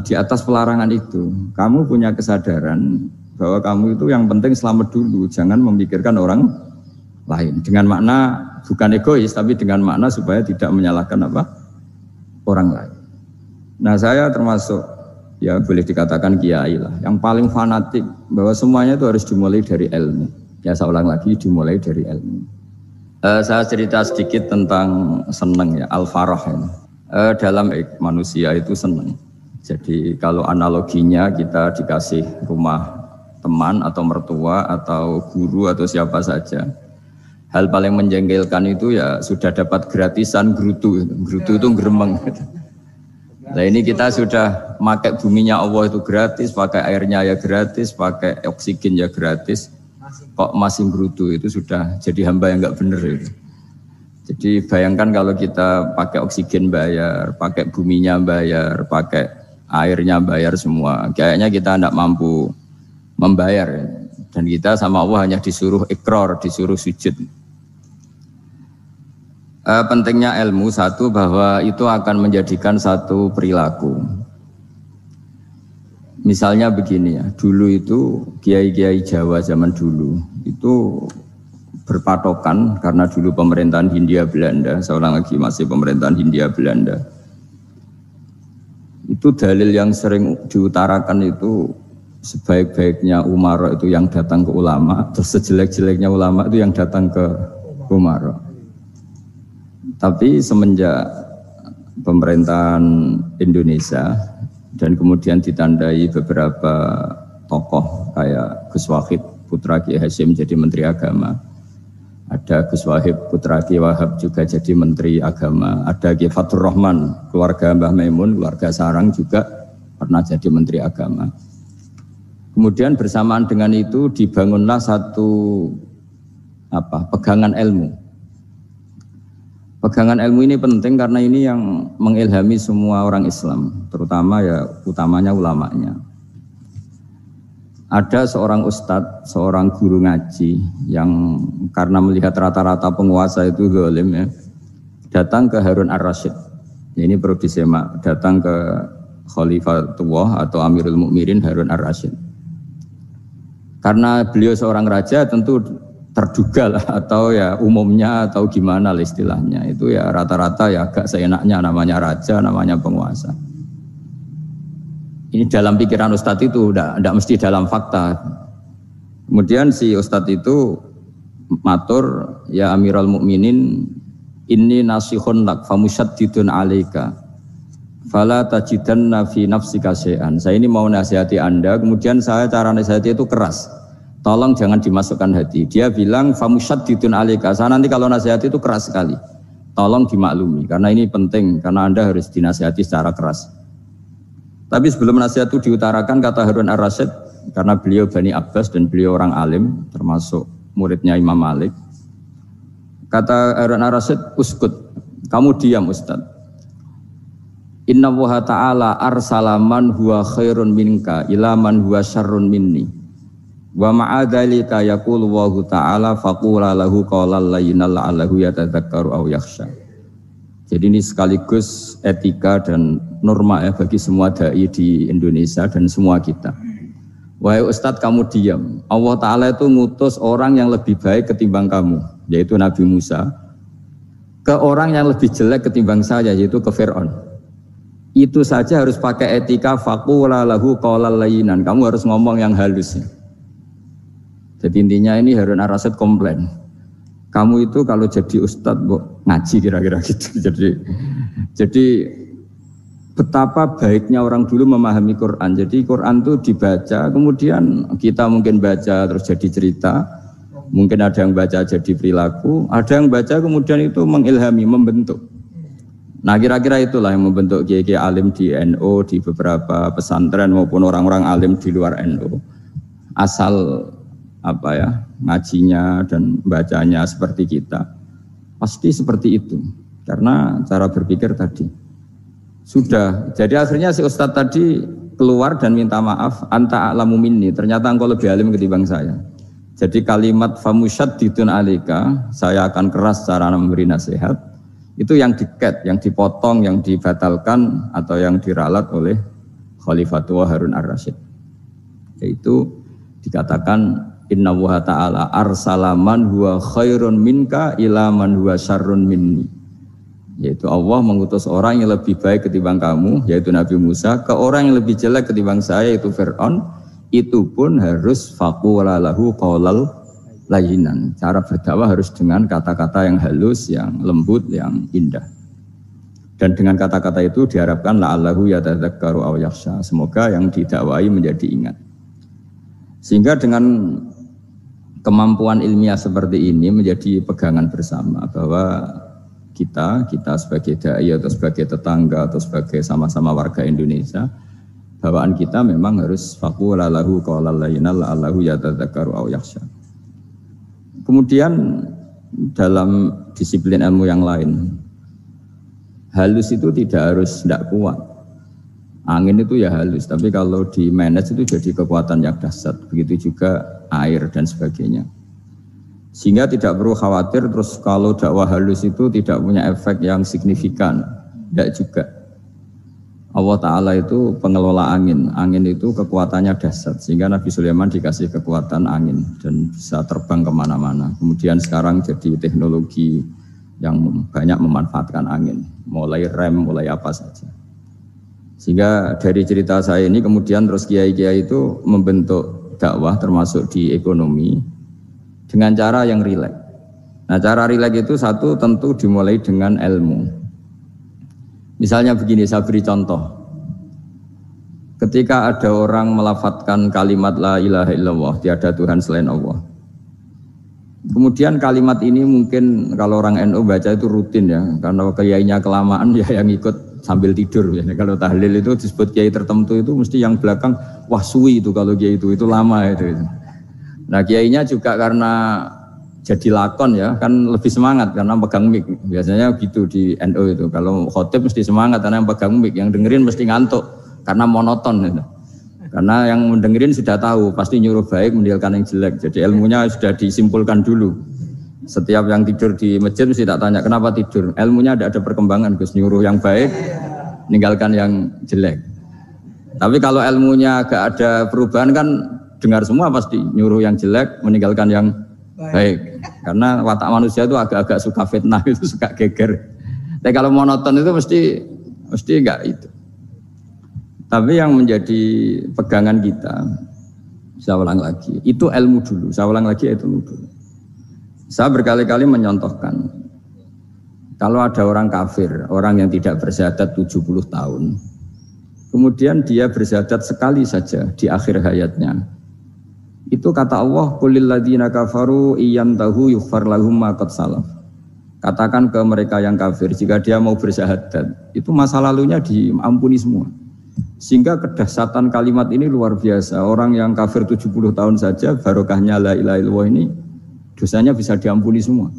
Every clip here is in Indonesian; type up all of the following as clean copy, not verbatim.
di atas pelarangan itu, kamu punya kesadaran bahwa kamu itu yang penting selamat dulu, jangan memikirkan orang lain. Dengan makna bukan egois, tapi dengan makna supaya tidak menyalahkan orang lain. Nah, saya termasuk ya boleh dikatakan kiai lah, yang paling fanatik bahwa semuanya itu harus dimulai dari ilmu. Ya saya ulang lagi, dimulai dari ilmu. Saya cerita sedikit tentang seneng ya, al-farah ya. Dalam manusia itu seneng. Jadi kalau analoginya kita dikasih rumah teman atau mertua atau guru atau siapa saja, hal paling menjengkelkan itu ya sudah dapat gratisan gerutu itu gremeng. Nah ini kita sudah pakai buminya Allah itu gratis, pakai airnya ya gratis, pakai oksigen ya gratis, kok masih gerutu, itu sudah jadi hamba yang nggak benar itu. Jadi bayangkan kalau kita pakai oksigen bayar, pakai buminya bayar, pakai airnya bayar semua, kayaknya kita tidak mampu membayar. Dan kita sama Allah hanya disuruh ikrar, disuruh sujud. Pentingnya ilmu satu bahwa itu akan menjadikan satu perilaku. Misalnya begini ya, dulu itu kiai-kiai Jawa zaman dulu itu berpatokan karena dulu pemerintahan Hindia Belanda, seorang lagi masih pemerintahan Hindia Belanda. Itu dalil yang sering diutarakan itu sebaik-baiknya umara itu yang datang ke ulama, terus sejelek-jeleknya ulama itu yang datang ke umara. Tapi semenjak pemerintahan Indonesia dan kemudian ditandai beberapa tokoh kayak Gus Wahid putra Kiai Hasyim jadi Menteri Agama. Ada Gus Wahid putra Kiai Wahab juga jadi Menteri Agama. Ada Kiai Fathur Rahman, keluarga Mbah Maimun, keluarga Sarang juga pernah jadi Menteri Agama. Kemudian bersamaan dengan itu dibangunlah satu pegangan ilmu. Pegangan ilmu ini penting karena ini yang mengilhami semua orang Islam, terutama ya utamanya ulamanya. Ada seorang ustadz, seorang guru ngaji yang karena melihat rata-rata penguasa itu zalim ya, datang ke Harun ar-Rasyid. Ini perlu disemak, datang ke Khalifatullah atau Amirul Mukminin Harun ar-Rasyid. Karena beliau seorang raja tentu terduga lah atau ya umumnya atau gimana lah istilahnya. Itu ya rata-rata ya agak seenaknya namanya raja, namanya penguasa. Ini dalam pikiran Ustadz itu, tidak mesti dalam fakta. Kemudian si Ustadz itu matur, ya Amirul Mukminin, inni nasihun lak famusyaddidun alaika fala tajidanna fi nafsika syai'an. Saya ini mau nasihati Anda, kemudian saya cara nasihati itu keras. Tolong jangan dimasukkan hati. Dia bilang famusyaddidun alaika. Saya nanti kalau nasihati itu keras sekali. Tolong dimaklumi karena ini penting, karena Anda harus dinasihati secara keras. Tapi sebelum nasihat itu diutarakan, kata Harun ar-Rasyid, karena beliau Bani Abbas dan beliau orang alim, termasuk muridnya Imam Malik. Kata Harun ar-Rasyid, uskut, kamu diam Ustaz. Inna Allaha ta'ala arsala man huwa khairun minka ila man huwa syarrun minni. Wa ma'adhalika yaqulu Allahu ta'ala faqula lahu qawlan layyinan la'allahu yatadzakkaru aw yakhsha. Jadi ini sekaligus etika dan norma ya bagi semua dai di Indonesia dan semua kita. Wahai Ustadz, kamu diam. Allah Ta'ala itu ngutus orang yang lebih baik ketimbang kamu, yaitu Nabi Musa, ke orang yang lebih jelek ketimbang saya, yaitu ke Fir'aun. Itu saja harus pakai etika faqula lahu qawlan layyinan. Kamu harus ngomong yang halus. Jadi intinya ini Harun ar-Rasyid komplain. Kamu itu kalau jadi ustadz ngaji kira-kira gitu. Jadi betapa baiknya orang dulu memahami Quran. Jadi Quran itu dibaca, kemudian kita mungkin baca terus jadi cerita, mungkin ada yang baca jadi perilaku, ada yang baca kemudian itu mengilhami, membentuk. Nah kira-kira itulah yang membentuk kiai-kiai alim di NU, di beberapa pesantren maupun orang-orang alim di luar NU. Asal ngajinya dan bacanya seperti kita, pasti seperti itu karena cara berpikir tadi sudah. Jadi akhirnya si Ustadz tadi keluar dan minta maaf, anta a'lamu minni, ternyata engkau lebih alim ketimbang saya. Jadi kalimat famusyaddidun alaika, saya akan keras cara memberi nasihat, itu yang diket, yang dipotong, yang dibatalkan atau yang diralat oleh Khalifatul Harun ar-Rasyid. Yaitu dikatakan Inna Allaha ta'ala arsalaman huwa khairun minka ila man huwa syarrun minni. Yaitu Allah mengutus orang yang lebih baik ketimbang kamu, yaitu Nabi Musa, ke orang yang lebih jelek ketimbang saya, yaitu Fir'aun. Itu pun harus faqula lahu qaulal layyinan. Cara berdakwah harus dengan kata-kata yang halus, yang lembut, yang indah. Dan dengan kata-kata itu diharapkan la'allahu yatadzakkaru aw yakhsha. Semoga yang didakwai menjadi ingat. Sehingga dengan kemampuan ilmiah seperti ini menjadi pegangan bersama bahwa kita sebagai dai atau sebagai tetangga atau sebagai sama-sama warga Indonesia, bawaan kita memang harus faqula lahu qaulal layyinan la'allahu yatadzakkaru aw yakhsha. Kemudian dalam disiplin ilmu yang lain, halus itu tidak kuat. Angin itu ya halus, tapi kalau di manage itu jadi kekuatan yang dahsyat. Begitu juga air dan sebagainya. Sehingga tidak perlu khawatir terus kalau dakwah halus itu tidak punya efek yang signifikan. Tidak juga. Allah Ta'ala itu pengelola angin. Angin itu kekuatannya dahsyat. Sehingga Nabi Sulaiman dikasih kekuatan angin dan bisa terbang kemana-mana. Kemudian sekarang jadi teknologi yang banyak memanfaatkan angin. Mulai rem, mulai apa saja. Sehingga dari cerita saya ini kemudian terus kiai-kiai itu membentuk dakwah termasuk di ekonomi dengan cara yang rileks. Nah, cara rileks itu satu tentu dimulai dengan ilmu. Misalnya begini, saya beri contoh. Ketika ada orang melafadzkan kalimat la ilaha illallah, tiada Tuhan selain Allah. Kemudian kalimat ini mungkin kalau orang NU baca itu rutin ya, karena kiainya kelamaan ya yang ikut sambil tidur ya. Kalau tahlil itu disebut kiai tertentu itu mesti yang belakang wah suwi itu kalau kiai itu lama itu. Nah kiainya juga karena jadi lakon ya kan lebih semangat karena pegang mic. Biasanya gitu di NU itu. Kalau khotib mesti semangat karena yang pegang mic, yang dengerin mesti ngantuk karena monoton gitu. Karena yang mendengerin sudah tahu pasti nyuruh baik meninggalkan yang jelek. Jadi ilmunya sudah disimpulkan dulu. Setiap yang tidur di masjid mesti tak tanya kenapa tidur. Ilmunya ada perkembangan, Gus, nyuruh yang baik, meninggalkan yang jelek. Tapi kalau ilmunya agak ada perubahan kan dengar semua pasti nyuruh yang jelek, meninggalkan yang baik. Karena watak manusia itu agak-agak suka fitnah, itu suka geger. Tapi kalau monoton itu mesti enggak itu. Tapi yang menjadi pegangan kita, saya ulang lagi, itu ilmu dulu. Saya ulang lagi itu ilmu dulu. Saya berkali-kali menyontohkan, kalau ada orang kafir, orang yang tidak bersyahadat 70 tahun, kemudian dia bersyahadat sekali saja di akhir hayatnya. Itu kata Allah, qulil ladzina kafaru iyantahu yughfar lahum ma qad salaf. Katakan ke mereka yang kafir, jika dia mau bersyahadat, itu masa lalunya diampuni semua. Sehingga kedahsyatan kalimat ini luar biasa. Orang yang kafir 70 tahun saja, barokahnya la ilaha illallah ini, dosanya bisa diampuni semua.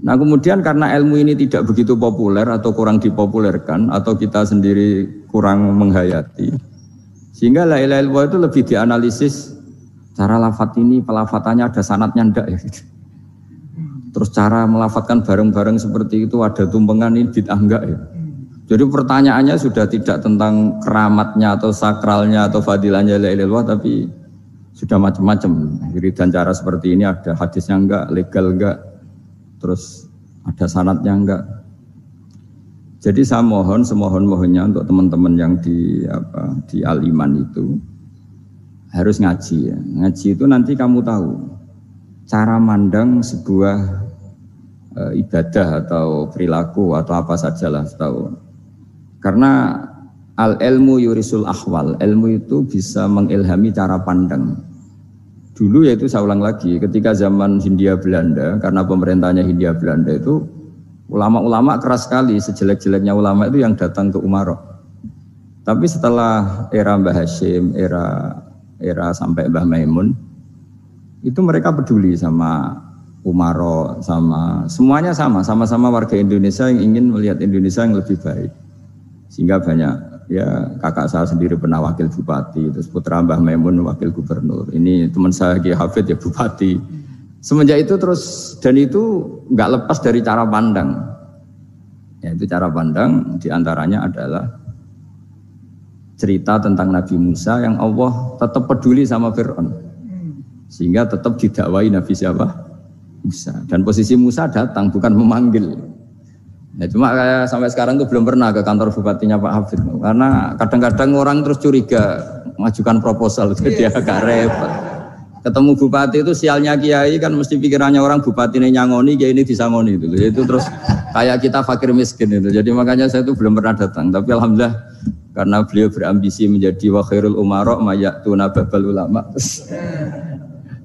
Nah kemudian karena ilmu ini tidak begitu populer atau kurang dipopulerkan atau kita sendiri kurang menghayati, sehingga la ilaha illallah itu lebih dianalisis cara lafadz ini, pelafatannya ada sanadnya enggak ya gitu. Terus cara melafatkan bareng-bareng seperti itu ada tumpengan ini bid'ah enggak ya. Jadi pertanyaannya sudah tidak tentang keramatnya atau sakralnya atau fadilahnya la ilaha illallah, tapi sudah macam-macam. Wiridan cara seperti ini ada hadisnya enggak, legal enggak, terus ada sanadnya enggak. Jadi saya mohon semohon-mohonnya untuk teman-teman yang di Al-Iman itu harus ngaji ya. Ngaji itu nanti kamu tahu cara mandang sebuah ibadah atau perilaku atau apa sajalah tahu. Karena al-ilmu yurisul ahwal, ilmu itu bisa mengilhami cara pandang. Dulu yaitu saya ulang lagi, ketika zaman Hindia Belanda, karena pemerintahnya Hindia Belanda itu ulama-ulama keras sekali, sejelek-jeleknya ulama itu yang datang ke Umarok. Tapi setelah era Mbah Hashim, era sampai Mbah Maimun, itu mereka peduli sama Umarok, sama semuanya sama-sama warga Indonesia yang ingin melihat Indonesia yang lebih baik. Sehingga banyak, ya kakak saya sendiri pernah wakil bupati, terus putra Mbah Maimun wakil gubernur. Ini teman saya Ki Hafid ya bupati. Semenjak itu terus, dan itu nggak lepas dari cara pandang. Yaitu cara pandang diantaranya adalah cerita tentang Nabi Musa yang Allah tetap peduli sama Fir'aun. Sehingga tetap didakwai Nabi siapa? Musa. Dan posisi Musa datang bukan memanggil. Ya, cuma kayak sampai sekarang tuh belum pernah ke kantor bupatinya Pak Hafid. Karena kadang-kadang orang terus curiga mengajukan proposal jadi agak repot. Ketemu bupati itu sialnya kiai kan mesti pikirannya orang bupati ini nyangoni, kiai ini disangoni itu. Itu terus kayak kita fakir miskin itu. Jadi makanya saya itu belum pernah datang. Tapi alhamdulillah karena beliau berambisi menjadi wa khairul umara mayatuna babal ulama.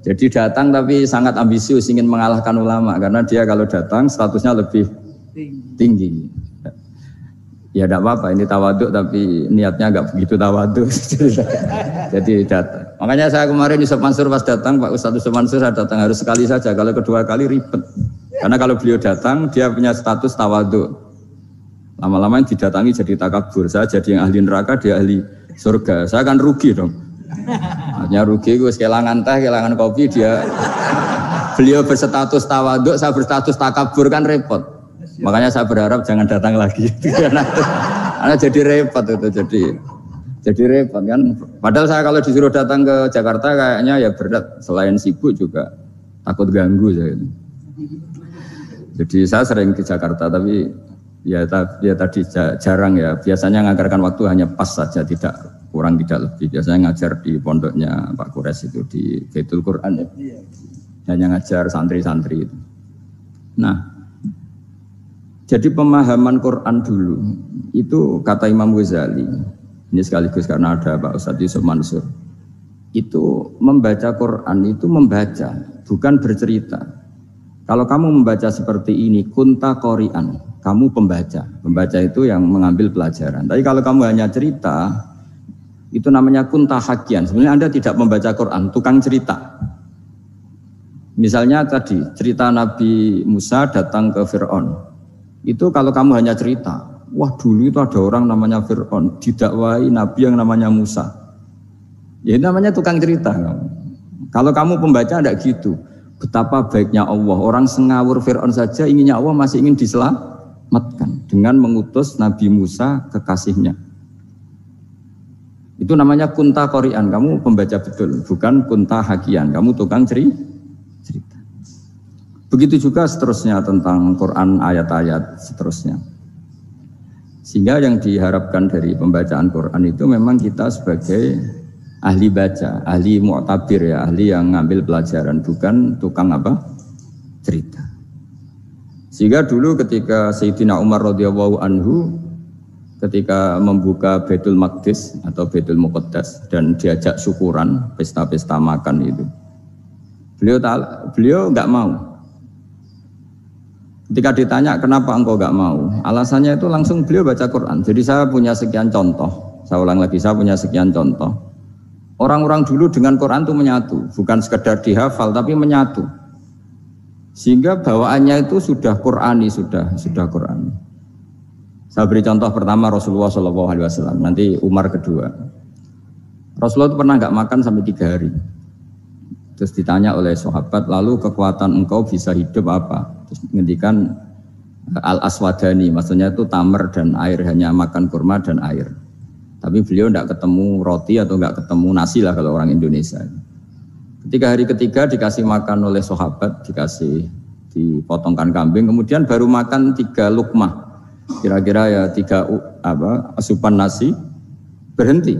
Jadi datang tapi sangat ambisius ingin mengalahkan ulama karena dia kalau datang statusnya lebih tinggi. Ya tidak apa-apa, ini tawaduk tapi niatnya agak begitu tawaduk. Jadi datang. Makanya saya kemarin Yusuf Mansur pas datang, Pak Ustadz Yusuf Mansur saya datang harus sekali saja. Kalau kedua kali ribet. Karena kalau beliau datang, dia punya status tawaduk. Lama-lama yang didatangi jadi takabur. Saya jadi yang ahli neraka, dia ahli surga. Saya kan rugi dong. Hanya rugi, gue kehilangan teh, kehilangan kopi, dia beliau berstatus tawaduk, saya berstatus takabur kan repot. Makanya saya berharap jangan datang lagi. Karena jadi repot itu, jadi repot kan. Padahal saya kalau disuruh datang ke Jakarta kayaknya ya berat. Selain sibuk juga takut ganggu saya. Jadi saya sering ke Jakarta tapi ya tadi jarang ya. Biasanya ngajarkan waktu hanya pas saja, tidak kurang tidak lebih. Biasanya ngajar di pondoknya Pak Kures itu di Baitul Quran ya. Hanya ngajar santri-santri itu. Nah, jadi pemahaman Quran dulu itu kata Imam Ghazali, ini sekaligus karena ada Pak Ustadz Yusuf Mansur, itu membaca Quran itu membaca, bukan bercerita. Kalau kamu membaca seperti ini, kunta qori'an, kamu pembaca. Pembaca itu yang mengambil pelajaran. Tapi kalau kamu hanya cerita, itu namanya kunta hakian. Sebenarnya Anda tidak membaca Quran, tukang cerita. Misalnya tadi, cerita Nabi Musa datang ke Fir'aun. Itu kalau kamu hanya cerita, wah dulu itu ada orang namanya Fir'aun, didakwai Nabi yang namanya Musa. Ya itu namanya tukang cerita. Kalau kamu pembaca tidak gitu. Betapa baiknya Allah, orang sengawur Fir'aun saja inginnya Allah masih ingin diselamatkan dengan mengutus Nabi Musa kekasihnya. Itu namanya kunta qori'an, kamu pembaca betul, bukan kunta hakian, kamu tukang cerita. Begitu juga seterusnya tentang Quran ayat-ayat seterusnya. Sehingga yang diharapkan dari pembacaan Quran itu memang kita sebagai ahli baca, ahli mu'tabir ya, ahli yang ngambil pelajaran, bukan tukang apa? Cerita. Sehingga dulu ketika Sayyidina Umar radhiyallahu anhu ketika membuka Baitul Maqdis atau Baitul Muqaddas dan diajak syukuran, pesta-pesta makan itu. Beliau enggak mau. Ketika ditanya kenapa engkau gak mau, alasannya itu langsung beliau baca Quran. Jadi saya punya sekian contoh, saya ulang lagi, saya punya sekian contoh. Orang-orang dulu dengan Quran itu menyatu, bukan sekedar dihafal tapi menyatu. Sehingga bawaannya itu sudah Qurani, sudah Qurani. Saya beri contoh pertama Rasulullah SAW, nanti Umar kedua. Rasulullah itu pernah gak makan sampai 3 hari. Terus ditanya oleh sahabat, lalu kekuatan engkau bisa hidup apa? Terus ngendikan al-aswadani, maksudnya itu tamar dan air, hanya makan kurma dan air. Tapi beliau tidak ketemu roti atau tidak ketemu nasi lah kalau orang Indonesia. Ketika hari ketiga dikasih makan oleh sahabat, dipotongkan kambing, kemudian baru makan 3 lukmah, kira-kira ya 3 asupan nasi, berhenti.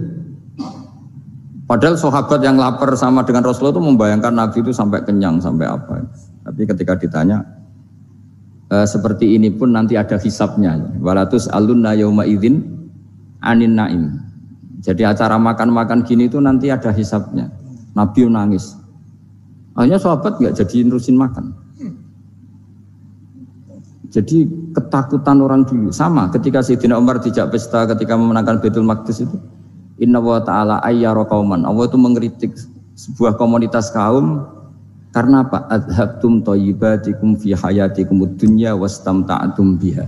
Padahal sahabat yang lapar sama dengan Rasulullah itu membayangkan Nabi itu sampai kenyang, sampai apa. Tapi ketika ditanya, seperti ini pun nanti ada hisabnya. Walatus alunna yauma idzin anin naim. Jadi acara makan-makan gini itu nanti ada hisabnya. Nabi nangis. Akhirnya sahabat nggak jadi nerusin makan. Jadi ketakutan orang dulu sama ketika Sayyidina Umar dijak pesta ketika memenangkan Baitul Maqdis itu. Inna wa ta'ala ayyara qauman. Allah itu mengkritik sebuah komunitas kaum karena apa? Adhabtum thayyibatikum fi hayatikum ad-dunya wastamta'tum biha.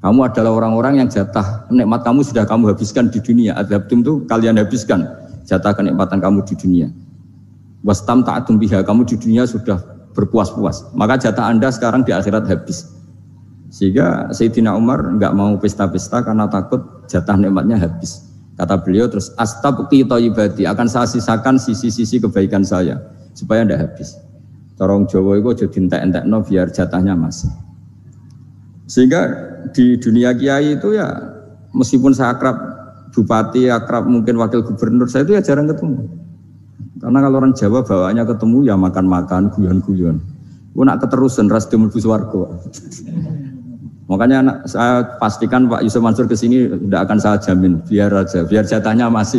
Kamu adalah orang-orang yang jatah nikmat kamu sudah kamu habiskan di dunia. Adhabtum itu kalian habiskan jatah kenikmatan kamu di dunia. Wastamta'tum biha, kamu di dunia sudah berpuas-puas. Maka jatah Anda sekarang di akhirat habis. Sehingga Sayyidina Umar enggak mau pesta-pesta karena takut jatah nikmatnya habis. Kata beliau terus astabqi thayyibati, akan saya sisakan sisi-sisi kebaikan saya supaya tidak habis. Corong Jawa itu aja dientek-entekno biar jatahnya masih. Sehingga di dunia kiai itu ya meskipun saya akrab bupati, akrab mungkin wakil gubernur, saya itu ya jarang ketemu. Karena kalau orang Jawa bawaannya ketemu ya makan-makan, guyon-guyon. Aku nak keterusan ras mlebu swarga. Makanya saya pastikan Pak Yusuf Mansur kesini tidak akan saya jamin, biar aja, biar jatahnya masih.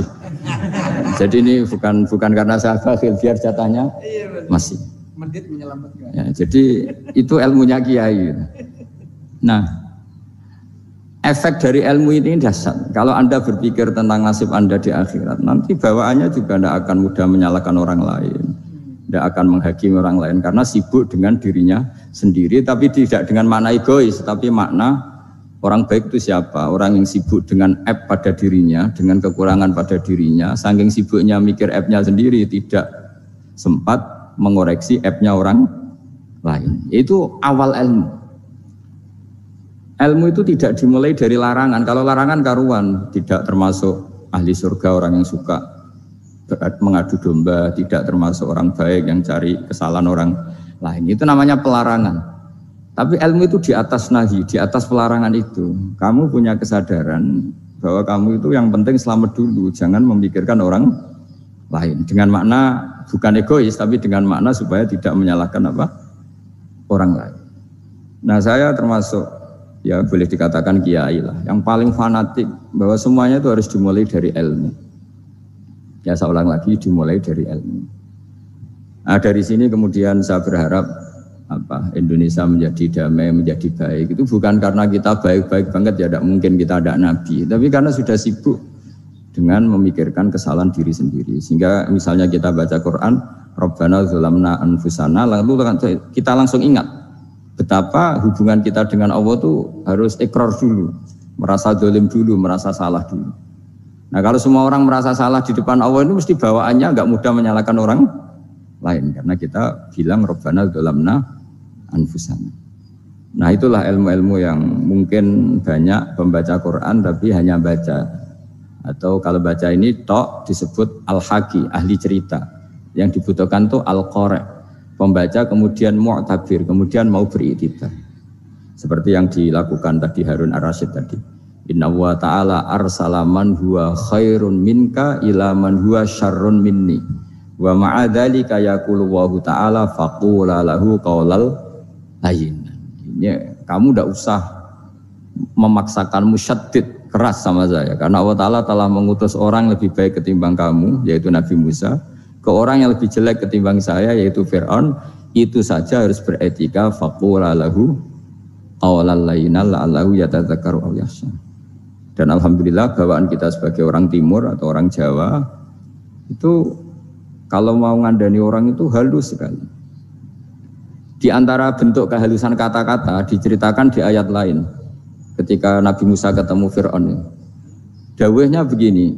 Jadi ini bukan karena saya bakhil, biar jatahnya masih. Medit menyelamatkan. Ya, jadi itu ilmunya kiai. Nah, efek dari ilmu ini dahsyat. Kalau Anda berpikir tentang nasib Anda di akhirat, nanti bawaannya juga tidak akan mudah menyalahkan orang lain. Tidak akan menghakimi orang lain karena sibuk dengan dirinya sendiri, tapi tidak dengan makna egois, tapi makna orang baik itu siapa? Orang yang sibuk dengan aib pada dirinya, dengan kekurangan pada dirinya, saking sibuknya mikir aibnya sendiri, tidak sempat mengoreksi aibnya orang lain. Itu awal ilmu. Ilmu itu tidak dimulai dari larangan. Kalau larangan karuan, tidak termasuk ahli surga orang yang suka mengadu domba, tidak termasuk orang baik yang cari kesalahan orang lain. Itu namanya pelarangan. Tapi ilmu itu di atas nahi, di atas pelarangan itu. Kamu punya kesadaran bahwa kamu itu yang penting selamat dulu, jangan memikirkan orang lain. Dengan makna bukan egois, tapi dengan makna supaya tidak menyalahkan orang lain. Nah, saya termasuk ya boleh dikatakan kiai lah, yang paling fanatik bahwa semuanya itu harus dimulai dari ilmu. Ya saya ulang lagi, dimulai dari ilmu. Nah, dari sini kemudian saya berharap Indonesia menjadi damai, menjadi baik. Itu bukan karena kita baik-baik banget, ya tidak mungkin kita ada nabi, tapi karena sudah sibuk dengan memikirkan kesalahan diri sendiri. Sehingga misalnya kita baca Quran, Rabbana dzalamna anfusana, lalu kita langsung ingat betapa hubungan kita dengan Allah itu harus ikrar dulu, merasa zalim dulu, merasa salah dulu. Nah, kalau semua orang merasa salah di depan Allah itu mesti bawaannya enggak mudah menyalahkan orang lain, karena kita bilang Rabbana dzalamna anfusana. Nah, itulah ilmu-ilmu yang mungkin banyak pembaca Quran tapi hanya baca, atau kalau baca ini tok disebut al-haqi, ahli cerita. Yang dibutuhkan tuh al-qari', pembaca kemudian mu'tabir, kemudian mau beriktibar. Seperti yang dilakukan tadi Harun Ar-Rasyid tadi. Inna wa ta'ala arsala man huwa khairun minka ila man huwa syarrun minni wa ma'adzalika yaqulu wa ta'ala faqula lahu qaulal layyin. Ini kamu tidak usah memaksakan musyaddid keras sama saya, karena Allah Ta'ala telah mengutus orang lebih baik ketimbang kamu, yaitu Nabi Musa, ke orang yang lebih jelek ketimbang saya, yaitu Fir'aun. Itu saja harus beretika, faqula lahu qaulal layyin la'allahu yatadzakkaru aw yakhsha. Dan alhamdulillah bawaan kita sebagai orang Timur atau orang Jawa itu kalau mau ngandani orang itu halus sekali. Di antara bentuk kehalusan kata-kata diceritakan di ayat lain. Ketika Nabi Musa ketemu Fir'aun, dawuhnya begini,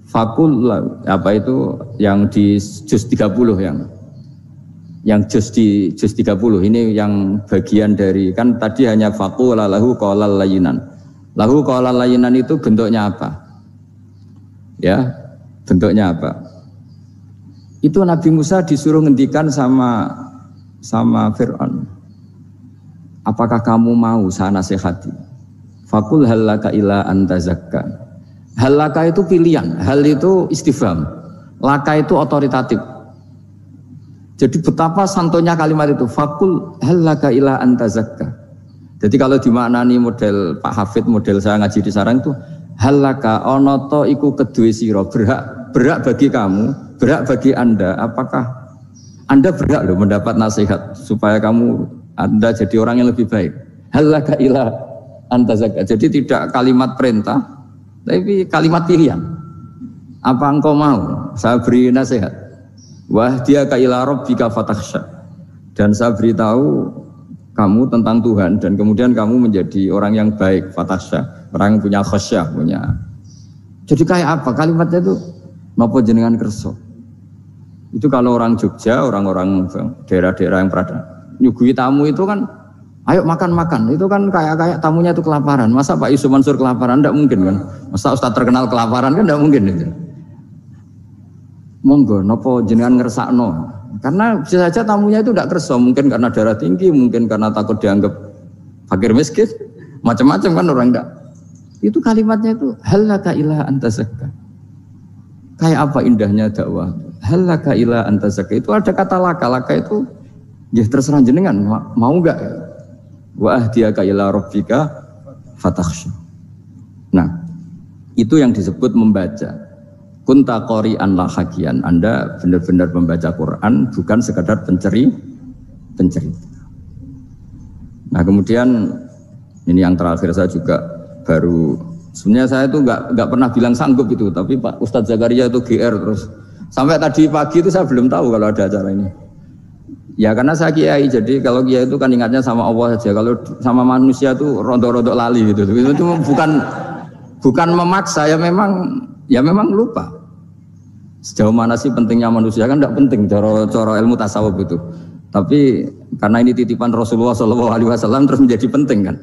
fakul apa itu yang di juz 30 yang juz di juz 30 ini yang bagian dari, kan tadi hanya faqula lahu qaulal layyinan. Lahu qaulal layyinan itu bentuknya apa? Ya, bentuknya apa? Itu Nabi Musa disuruh ngendikan sama Fir'aun. Apakah kamu mau saya nasihati? Faqul halaka ila antazakka. Halaka itu pilihan, hal itu istifham. Laka itu otoritatif. Jadi betapa santonya kalimat itu, faqul halaka ila antazakka. Jadi kalau dimaknani model Pak Hafid, model saya ngaji di sarang itu, halaka onoto iku kedue sira, berhak bagi kamu, berhak bagi Anda. Apakah Anda berhak loh mendapat nasihat supaya Anda jadi orang yang lebih baik? Halaka ila antazakka. Jadi tidak kalimat perintah, tapi kalimat pilihan. Apa engkau mau saya beri nasihat? Wah dia ka ila rabbika fatakhsha. Dan saya beritahu kamu tentang Tuhan, dan kemudian kamu menjadi orang yang baik, fatakhsha, orang yang punya khasyah, punya. Jadi kayak apa kalimatnya itu? Napa jenengan kerso? Itu kalau orang Jogja, orang-orang daerah-daerah yang berada nyugui tamu itu kan Ayo makan-makan. Itu kan kayak tamunya itu kelaparan. Masa Pak Yusuf Mansur kelaparan? Tidak mungkin kan. Masa Ustaz terkenal kelaparan kan tidak mungkin itu. Monggo, nopo jenengan ngersakno. Karena bisa saja tamunya itu tidak kerso. Mungkin karena darah tinggi, mungkin karena takut dianggap fakir miskin. Macam-macam kan orang tidak. Itu kalimatnya itu halaka ila anta zakka. Kayak apa indahnya dakwah. Halaka ila anta zakka. Itu ada kata laka itu ya terserah jenengan mau enggak? Wa ahdiyaka ila rabbika fatakhsha. Nah, itu yang disebut membaca. Kunta qari'an la hakian. Anda benar-benar membaca Quran, bukan sekadar pencerita. Nah, kemudian ini yang terakhir saya juga baru, sebenarnya saya itu enggak pernah bilang sanggup itu, tapi Pak Ustadz Zakaria itu GR terus. Sampai tadi pagi itu saya belum tahu kalau ada acara ini. Ya karena saya kiai, jadi kalau kiai itu kan ingatnya sama Allah saja. Kalau sama manusia itu rontok-rontok lali gitu. Itu bukan memaksa, ya memang lupa. Sejauh mana sih pentingnya manusia kan tidak penting cara ilmu tasawuf itu. Tapi karena ini titipan Rasulullah SAW terus menjadi penting kan.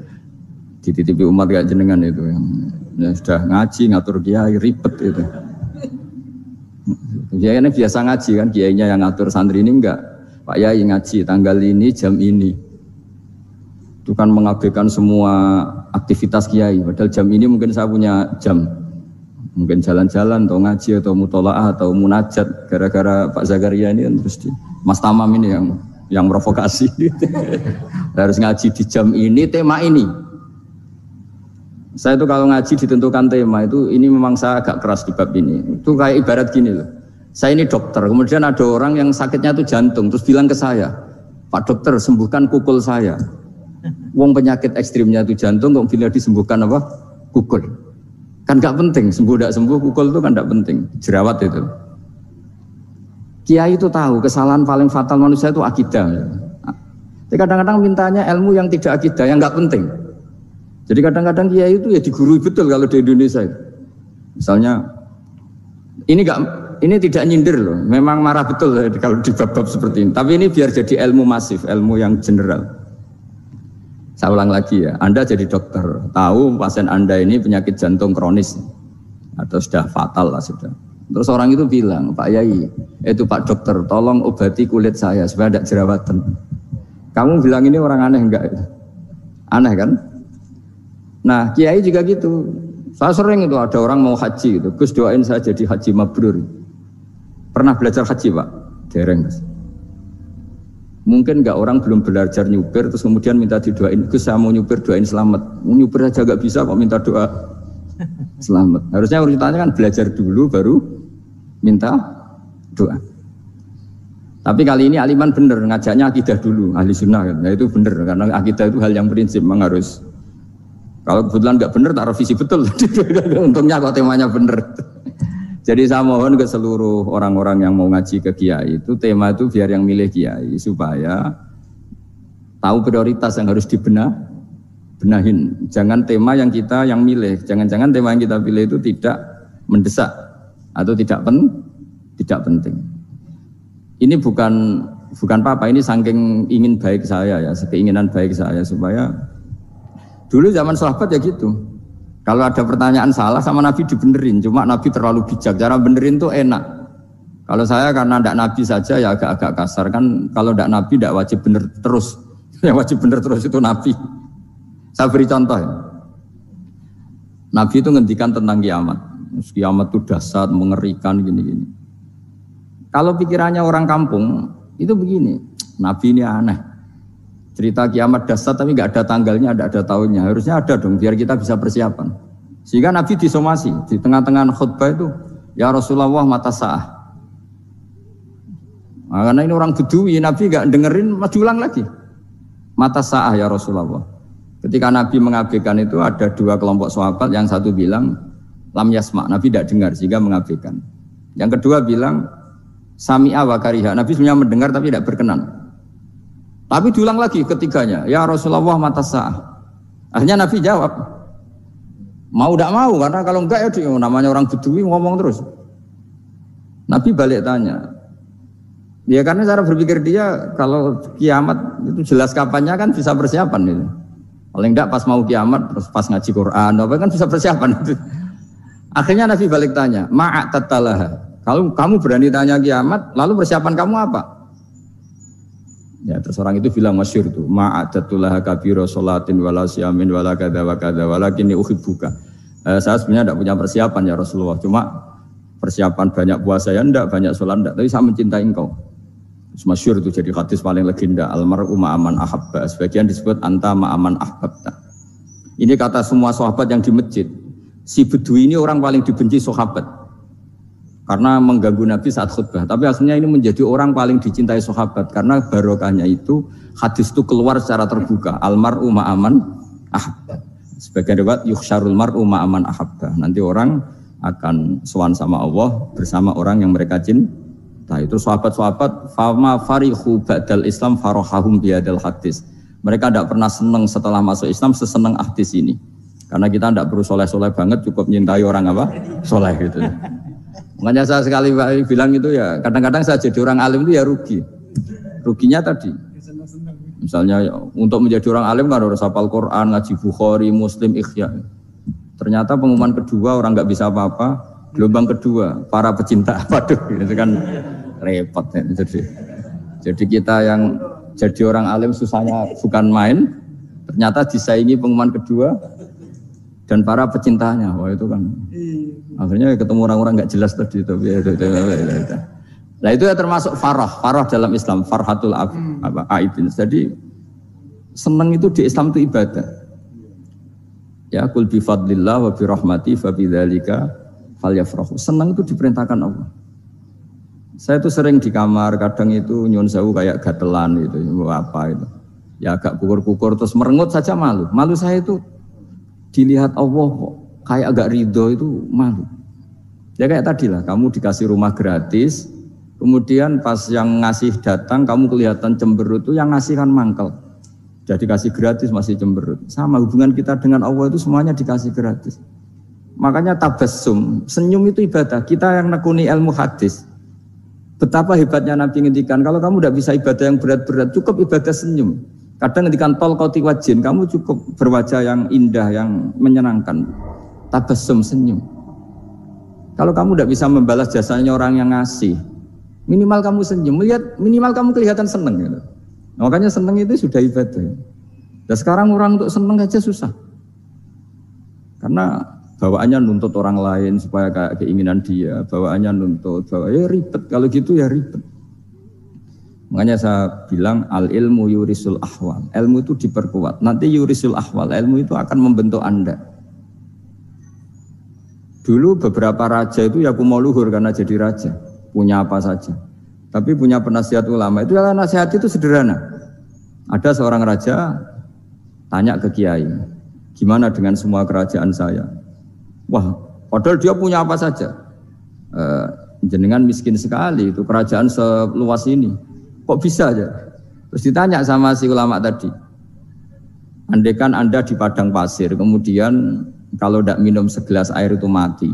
Dititipi umat gak jenengan itu yang sudah ngaji ngatur kiai ribet itu. Kiai ini biasa ngaji kan, kiainya yang ngatur santri ini enggak. Pak Yai ngaji tanggal ini jam ini. Itu kan mengabaikan semua aktivitas kiai. Padahal jam ini mungkin saya punya jam. Mungkin jalan-jalan atau ngaji atau mutolaah atau munajat. Gara-gara Pak Zakaria ini kan terus Mas Tamam ini yang provokasi. Harus ngaji di jam ini, tema ini. Saya itu kalau ngaji ditentukan tema itu, ini memang saya agak keras di bab ini. Itu kayak ibarat gini loh. Saya ini dokter, kemudian ada orang yang sakitnya itu jantung, terus bilang ke saya, Pak dokter sembuhkan kukul saya. Wong penyakit ekstrimnya itu jantung, kok bila disembuhkan apa? Kukul. Kan gak penting, sembuh tidak sembuh, kukul itu kan gak penting, jerawat itu. Kiai itu tahu kesalahan paling fatal manusia itu akidah. Jadi kadang-kadang mintanya ilmu yang tidak akidah, yang gak penting. Jadi kadang-kadang kiai itu ya digurui betul kalau di Indonesia itu. Misalnya, ini tidak nyindir loh, memang marah betul kalau di bab-bab seperti ini. Tapi ini biar jadi ilmu masif, ilmu yang general. Saya ulang lagi ya, Anda jadi dokter, tahu pasien Anda ini penyakit jantung kronis atau sudah fatal lah sudah. Terus orang itu bilang, Pak Yai, itu Pak dokter, tolong obati kulit saya supaya tidak jerawatan. Kamu bilang ini orang aneh enggak? Aneh kan? Nah, kiai juga gitu. Saya sering itu ada orang mau haji gitu, Gus doain saya jadi haji mabrur. Pernah belajar haji Pak? Dereng Mas. Mungkin enggak orang belum belajar nyupir terus kemudian minta didoain, Gus saya mau nyupir doain selamat. Nyupir aja enggak bisa kok minta doa selamat. Harusnya urutannya kan belajar dulu baru minta doa. Tapi kali ini aliman bener ngajaknya akidah dulu, ahli sunnah kan. Nah itu bener karena akidah itu hal yang prinsip memang harus. Kalau kebetulan enggak bener tak revisi betul. Untungnya kok temanya bener. Jadi saya mohon ke seluruh orang-orang yang mau ngaji ke kiai itu tema itu biar yang milih kiai supaya tahu prioritas yang harus benahin. Jangan tema yang kita yang milih, jangan-jangan tema yang kita pilih itu tidak mendesak atau tidak penting. Ini bukan apa-apa, ini saking ingin baik saya ya, keinginan baik saya supaya dulu zaman sahabat ya gitu. Kalau ada pertanyaan salah sama Nabi dibenerin, cuma Nabi terlalu bijak. Cara benerin tuh enak. Kalau saya karena tidak Nabi saja ya agak-agak kasar kan. Kalau tidak Nabi tidak wajib bener terus. Yang wajib bener terus itu Nabi. Saya beri contoh ya. Nabi itu ngendikan tentang kiamat. Kiamat itu dahsyat, mengerikan gini-gini. Kalau pikirannya orang kampung itu begini, Nabi ini aneh. Cerita kiamat dahsyat tapi nggak ada tanggalnya, nggak ada tahunnya. Harusnya ada dong, biar kita bisa persiapan. Sehingga Nabi disomasi di tengah-tengah khutbah itu, ya Rasulullah mata sa'ah. Nah, karena ini orang Bedui, Nabi nggak dengerin, maju ulang lagi. Mata sa'ah ya Rasulullah. Ketika Nabi mengabaikan itu ada dua kelompok sahabat, yang satu bilang lam yasma, Nabi tidak dengar sehingga mengabaikan. Yang kedua bilang sami'a wa kariha, Nabi sebenarnya mendengar tapi tidak berkenan. Tapi diulang lagi ketiganya, ya Rasulullah mata sa'ah. Akhirnya Nabi jawab, mau tidak mau, karena kalau enggak ya namanya orang Bedui ngomong terus. Nabi balik tanya, Ya karena cara berpikir dia kalau kiamat itu jelas kapannya kan bisa persiapan itu. Paling enggak pas mau kiamat terus pas ngaji Quran apa kan bisa persiapan itu. Akhirnya Nabi balik tanya, ma'atatalaha. Kalau kamu berani tanya kiamat, lalu persiapan kamu apa? Ya terus orang itu bilang masyhur itu, ma'atatulaha kabira sholatin wala siyamin wala kadza wa kadza walakinni uhibbuka. Saya sebenarnya tidak punya persiapan ya Rasulullah, cuma persiapan banyak puasa ya enggak, banyak sholat enggak, tapi saya mencintai engkau. Masyhur itu jadi hadis paling legenda, almar'u ma'aman ahabba. Sebagian disebut anta ma'aman ahbabta. Ini kata semua sahabat yang di masjid. Si Bedui ini orang paling dibenci sahabat karena mengganggu Nabi saat khutbah. Tapi akhirnya ini menjadi orang paling dicintai sahabat karena barokahnya itu hadis itu keluar secara terbuka. Almar'u ma'aman ahabba. Sebagian riwayat yuhsyarul mar'u ma'aman ahabba. Nanti orang akan sowan sama Allah bersama orang yang mereka cintai. Nah itu sahabat-sahabat fama farihu ba'dal Islam farahahum biadal hadis. Mereka tidak pernah senang setelah masuk Islam sesenang hadis ini. Karena kita tidak perlu soleh-soleh banget, cukup menyintai orang apa? Soleh gitu. Makanya saya sekali bilang itu ya, kadang-kadang saya jadi orang alim itu ya rugi. Ruginya tadi. Misalnya untuk menjadi orang alim kan harus hafal Quran, ngaji Bukhari, Muslim, Ikhya. Ternyata pengumuman kedua orang nggak bisa apa-apa. Gelombang kedua, para pecinta, waduh, itu kan repot ya. Jadi kita yang jadi orang alim susahnya bukan main, ternyata disaingi pengumuman kedua dan para pecintanya. Wah itu kan, akhirnya ketemu orang-orang nggak jelas tadi. Nah itu ya termasuk farah dalam Islam, farhatul aibin. Jadi senang itu di Islam itu ibadah. Ya, kul bi fadlillah wa bi rahmati fa bidzalika falyafrahu. Senang itu diperintahkan Allah. Saya tuh sering di kamar, kadang itu nyun sewu kayak gatelan gitu, apa itu. Ya agak kukur-kukur terus merengut saja malu. Malu saya itu dilihat Allah kok kayak agak ridho itu malu. Ya kayak tadi lah, kamu dikasih rumah gratis, kemudian pas yang ngasih datang kamu kelihatan cemberut, itu yang ngasih kan mangkel. Sudah dikasih gratis masih cemberut. Sama hubungan kita dengan Allah itu semuanya dikasih gratis. Makanya tabassum, senyum itu ibadah. Kita yang nekuni ilmu hadis, betapa hebatnya Nabi ngendikan, kalau kamu tidak bisa ibadah yang berat-berat, cukup ibadah senyum. Kadang ngendikan tol qati wajhin, kamu cukup berwajah yang indah, yang menyenangkan. Tabassum, senyum. Kalau kamu tidak bisa membalas jasanya orang yang ngasih, minimal kamu senyum, lihat minimal kamu kelihatan senang. Gitu. Makanya senang itu sudah ibadah. Dan sekarang orang untuk senang aja susah. Karena bawaannya nuntut orang lain supaya kayak keinginan dia, bawaannya nuntut, ya ribet, kalau gitu ya ribet. Makanya saya bilang al ilmu yurisul ahwal, ilmu itu diperkuat, nanti yurisul ahwal, ilmu itu akan membentuk Anda. Dulu beberapa raja itu ya mau luhur karena jadi raja, punya apa saja. Tapi punya penasihat ulama, itu adalah nasihat itu sederhana. Ada seorang raja tanya ke kiai, gimana dengan semua kerajaan saya? Wah, padahal dia punya apa saja. Jenengan miskin sekali, itu kerajaan seluas ini. Kok bisa aja? Terus ditanya sama si ulama tadi. Andaikan Anda di padang pasir, kemudian kalau tidak minum segelas air itu mati.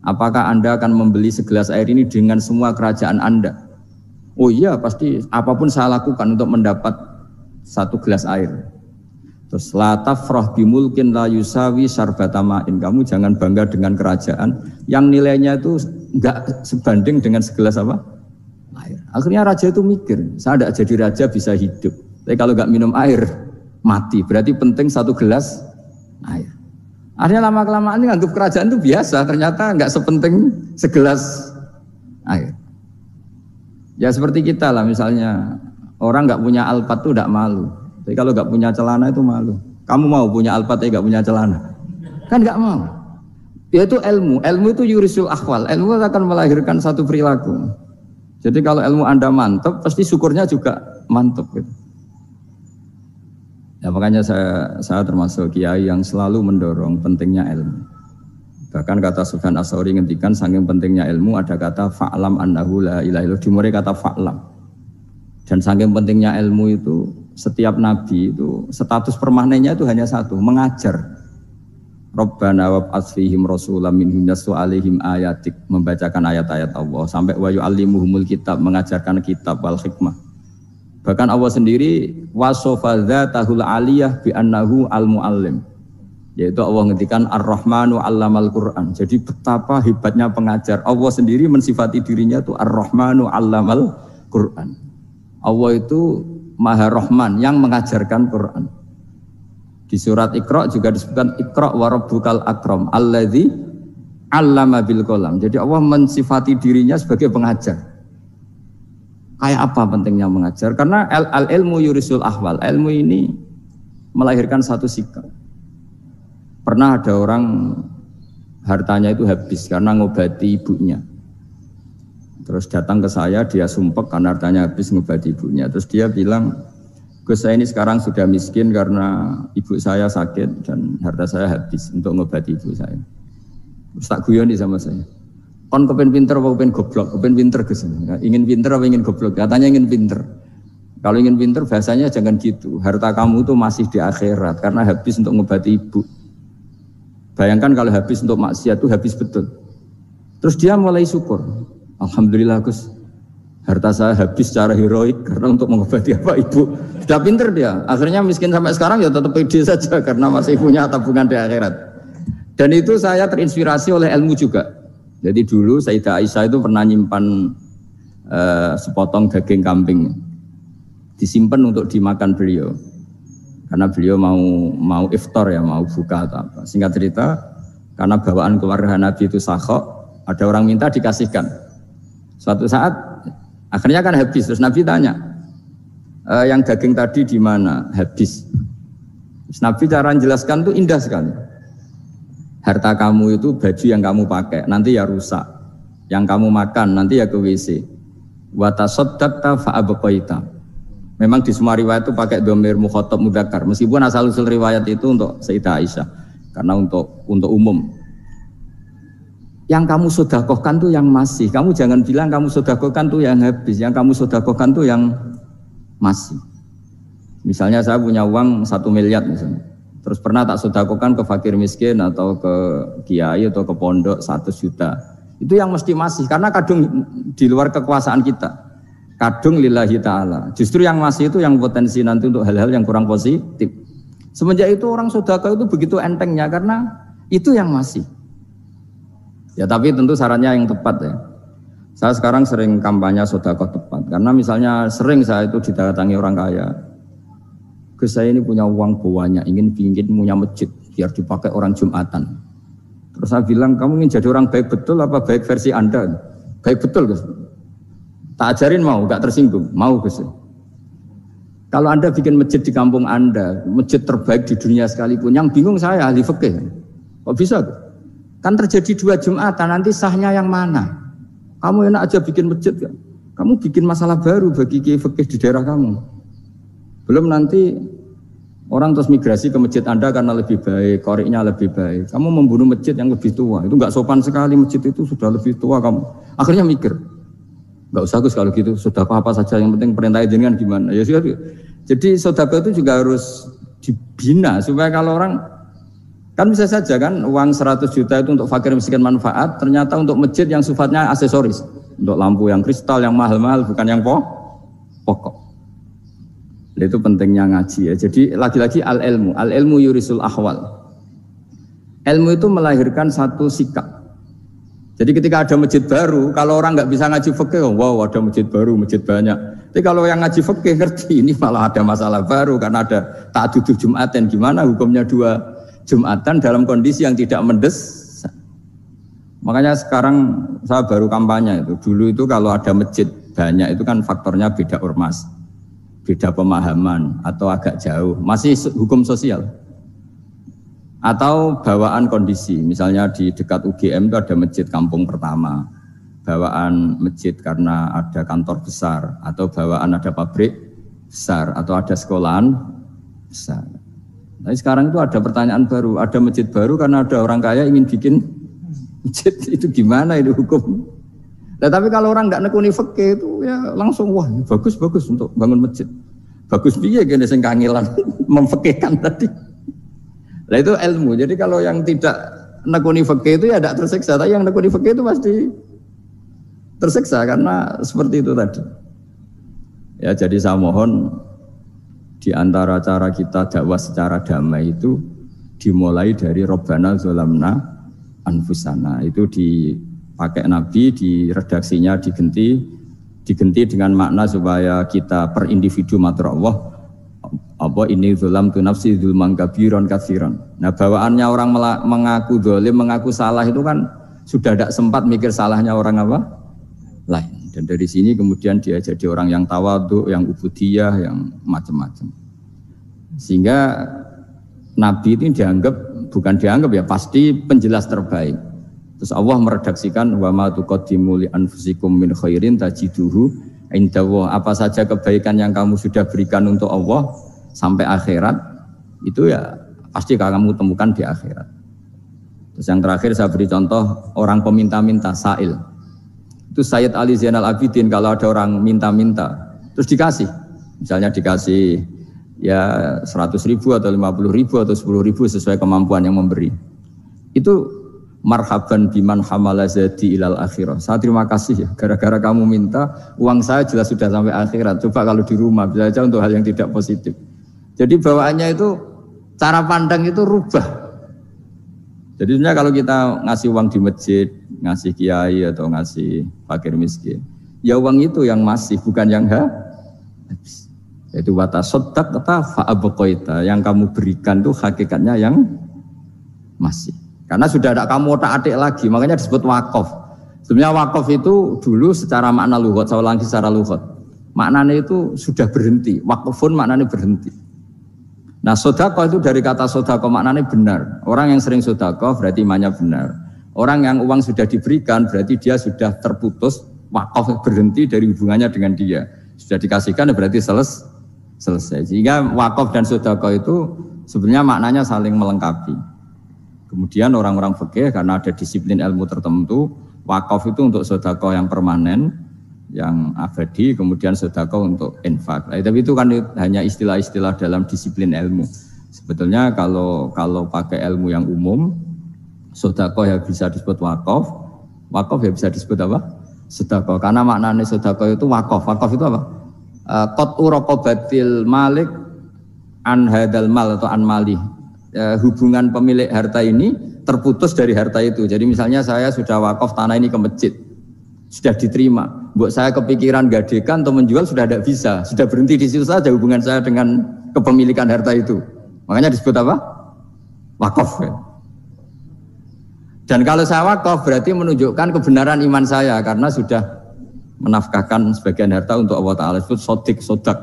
Apakah Anda akan membeli segelas air ini dengan semua kerajaan Anda? Oh iya, pasti apapun saya lakukan untuk mendapat satu gelas air. Terus la tafrah bimulkin la yusawi syarbatamain. Kamu jangan bangga dengan kerajaan yang nilainya itu enggak sebanding dengan segelas apa? Air. Akhirnya raja itu mikir, saya tidak jadi raja bisa hidup. Tapi kalau enggak minum air mati. Berarti penting satu gelas air. Akhirnya lama-kelamaan ini anggap kerajaan itu biasa, ternyata enggak sepenting segelas air. Ya seperti kita lah, misalnya orang enggak punya alpat itu enggak malu. Tapi kalau nggak punya celana itu malu. Kamu mau punya alpat tapi nggak punya celana? Kan nggak mau. Yaitu ilmu. Ilmu itu yurisul akhwal. Ilmu akan melahirkan satu perilaku. Jadi kalau ilmu Anda mantap, pasti syukurnya juga mantap. Gitu. Ya makanya saya termasuk kiai yang selalu mendorong pentingnya ilmu. Bahkan kata Sufyan Ats-Tsauri ngendikan saking pentingnya ilmu ada kata fa'lam annahu la ilaha illallah. Dimulai kata fa'lam. Dan saking pentingnya ilmu itu setiap nabi itu status permanennya itu hanya satu, mengajar. Rabbana wab'ats fihim rasulam minhum yatlu 'alaihim ayatik, membacakan ayat-ayat Allah sampai wa yu'allimuhumul kitab, mengajarkan kitab wal hikmah. Bahkan Allah sendiri wasofa dzatahul aliyah bi annahu al-muallim. Yaitu Allah ngendikan Ar-Rahmanu 'allamal Qur'an. Jadi betapa hebatnya pengajar. Allah sendiri mensifati dirinya itu Ar-Rahmanu 'allamal Qur'an. Allah itu Maha Rahman yang mengajarkan Quran. Di surat Iqra juga disebutkan Iqra wa rabbukal akram alladzi 'allama bil qalam. Jadi Allah mensifati dirinya sebagai pengajar. Kayak apa pentingnya mengajar? Karena al-ilmu yurisul ahwal. Ilmu ini melahirkan satu sikap. Pernah ada orang hartanya itu habis karena ngobati ibunya. Terus datang ke saya, dia sumpek karena hartanya habis ngobati ibunya. Terus dia bilang, Gus, saya ini sekarang sudah miskin karena ibu saya sakit dan harta saya habis untuk ngobati ibu saya. Terus tak guyoni sama saya. Kon kepen pinter apa kepen goblok? Kepen pinter Gus. Ingin pinter apa ingin goblok? Katanya ingin pinter. Kalau ingin pinter bahasanya jangan gitu. Harta kamu itu masih di akhirat karena habis untuk ngobati ibu. Bayangkan kalau habis untuk maksiat itu habis betul. Terus dia mulai syukur. Alhamdulillah Gus, harta saya habis secara heroik karena untuk mengobati apa ibu. Sudah pinter dia. Akhirnya miskin sampai sekarang ya tetap pede saja karena masih punya tabungan di akhirat. Dan itu saya terinspirasi oleh ilmu juga. Jadi dulu Sayyidah Aisyah itu pernah nyimpan sepotong daging kambing, disimpan untuk dimakan beliau, karena beliau mau iftar ya, mau buka atau apa. Singkat cerita, karena bawaan keluarga Nabi itu sakhok, ada orang minta dikasihkan. Suatu saat akhirnya kan habis, terus Nabi tanya, yang daging tadi di mana? Habis. Terus Nabi cara menjelaskan itu indah sekali. Harta kamu itu baju yang kamu pakai, nanti ya rusak. Yang kamu makan, nanti ya ke WC. Wa tasaddaqta fa abqaita. Memang di semua riwayat itu pakai dhamir mukhatab mudzakkar. Meskipun asal-usul riwayat itu untuk Sayyidah Aisyah, karena untuk umum. Yang kamu sedekahkan tuh yang masih. Kamu jangan bilang kamu sedekahkan tuh yang habis. Yang kamu sedekahkan tuh yang masih. Misalnya saya punya uang 1 miliar misalnya. Terus pernah tak sedekahkan ke fakir miskin atau ke kiai atau ke pondok 100 juta. Itu yang mesti masih, karena kadung di luar kekuasaan kita. Kadung lillahi ta'ala. Justru yang masih itu yang potensi nanti untuk hal-hal yang kurang positif. Semenjak itu orang sedekah itu begitu entengnya karena itu yang masih. Ya tapi tentu sarannya yang tepat ya. Saya sekarang sering kampanye sedekah tepat. Karena misalnya sering saya itu didatangi orang kaya. Saya ini punya uang banyak, ingin punya masjid biar dipakai orang Jumatan. Terus saya bilang, kamu ingin jadi orang baik betul apa baik versi Anda? Baik betul Gus. Tak ajarin mau, gak tersinggung, mau Gus. Kalau Anda bikin masjid di kampung Anda, masjid terbaik di dunia sekalipun, yang bingung saya ahli fikih. Kok bisa Gus? Kan terjadi 2 Jumatan, nanti sahnya yang mana? Kamu enak aja bikin masjid kan? Kamu bikin masalah baru bagi kiai fikih di daerah kamu. Belum nanti orang terus migrasi ke masjid Anda karena lebih baik, koriknya lebih baik. Kamu membunuh masjid yang lebih tua, itu enggak sopan sekali, masjid itu sudah lebih tua kamu. Akhirnya mikir, enggak usah Gus kalau gitu, sedekah apa saja yang penting perintah jenengan gimana. Ya sudah. Jadi sedekah itu juga harus dibina supaya kalau orang kan bisa saja kan uang 100 juta itu untuk fakir miskin manfaat, ternyata untuk masjid yang sifatnya aksesoris, untuk lampu yang kristal yang mahal-mahal bukan yang pokok. Itu pentingnya ngaji ya. Jadi lagi-lagi al-ilmu yurisul ahwal. Ilmu itu melahirkan satu sikap. Jadi ketika ada masjid baru, kalau orang nggak bisa ngaji fikih, wow ada masjid baru, masjid banyak. Tapi kalau yang ngaji fikih ngerti, ini malah ada masalah baru karena ada ta'addud Jumatan. Gimana hukumnya 2 Jumatan dalam kondisi yang tidak mendesak? Makanya sekarang saya baru kampanye itu. Dulu itu kalau ada masjid banyak itu kan faktornya beda ormas, beda pemahaman atau agak jauh, masih hukum sosial atau bawaan kondisi. Misalnya di dekat UGM itu ada masjid kampung pertama, bawaan masjid karena ada kantor besar atau bawaan ada pabrik besar atau ada sekolahan besar. Tapi sekarang itu ada pertanyaan baru, ada masjid baru karena ada orang kaya ingin bikin masjid, itu gimana itu hukum? Nah, tapi kalau orang nggak nekuni fikih itu ya langsung wah bagus untuk bangun masjid. Bagus piye kene sing kangelan memfikihkan tadi. Lah itu ilmu. Jadi kalau yang tidak nekuni fikih itu ya tidak tersiksa, tapi yang nekuni fikih itu pasti tersiksa karena seperti itu tadi. Ya, jadi saya mohon di antara cara kita dakwah secara damai itu dimulai dari Rabbana zalamna anfusana. Itu dipakai Nabi, di redaksinya diganti dengan makna supaya kita per individu matur Allah apa ini zulam tu nafsi zulman kabiron katsiran. Nah, bawaannya orang mengaku zalim, mengaku salah itu kan sudah tidak sempat mikir salahnya orang apa lain. Dan dari sini kemudian dia jadi orang yang tawadhu, yang ubudiyah, yang macam-macam. Sehingga Nabi itu bukan dianggap ya, pasti penjelas terbaik. Terus Allah meredaksikan wa ma tuqaddimu li anfusikum min khairin tajiduhu indallah. Apa saja kebaikan yang kamu sudah berikan untuk Allah sampai akhirat itu ya pasti kamu temukan di akhirat. Terus yang terakhir saya beri contoh orang peminta-minta, sa'il. Itu Sayyid Ali Zainal Abidin kalau ada orang minta-minta terus dikasih, misalnya dikasih ya 100.000 atau 50.000 atau 10.000 sesuai kemampuan yang memberi, itu marhaban biman hamala zadi ilal akhirah. Saya terima kasih ya, gara-gara kamu minta uang saya jelas sudah sampai akhirat. Coba kalau di rumah bisa saja untuk hal yang tidak positif. Jadi bawaannya itu cara pandang itu rubah. Jadi sebenarnya kalau kita ngasih uang di masjid, ngasih kiai atau ngasih fakir miskin, ya uang itu yang masih, bukan yang habis. Yaitu watasoddaq kata fa'abqaita, yang kamu berikan itu hakikatnya yang masih. Karena sudah ada kamu otak-atik lagi, makanya disebut wakaf. Sebenarnya wakaf itu dulu secara makna lughat, saya ulangi secara lughat. Maknanya itu sudah berhenti, wakafun maknanya berhenti. Nah, sedekah itu dari kata sedekah maknanya benar. Orang yang sering sedekah berarti imannya benar. Orang yang uang sudah diberikan berarti dia sudah terputus, wakaf berhenti dari hubungannya dengan dia. Sudah dikasihkan berarti selesai. Sehingga wakaf dan sedekah itu sebenarnya maknanya saling melengkapi. Kemudian orang-orang fikih karena ada disiplin ilmu tertentu, wakaf itu untuk sedekah yang permanen, yang abadi, kemudian sedekah untuk infak. Tapi itu kan hanya istilah-istilah dalam disiplin ilmu. Sebetulnya kalau pakai ilmu yang umum, sedekah ya bisa disebut wakaf, wakaf ya bisa disebut apa? Sedekah. Karena maknanya sedekah itu wakaf. Wakaf itu apa? Qat'u raqabatil malik an hadal mal atau an malih. Hubungan pemilik harta ini terputus dari harta itu. Jadi misalnya saya sudah wakaf tanah ini ke masjid, sudah diterima. Buat saya kepikiran gadekan atau menjual sudah tidak bisa, sudah berhenti di situ saja hubungan saya dengan kepemilikan harta itu. Makanya disebut apa? Wakaf. Dan kalau saya wakaf berarti menunjukkan kebenaran iman saya karena sudah menafkahkan sebagian harta untuk Allah Ta'ala. Disebut sodik, sodak.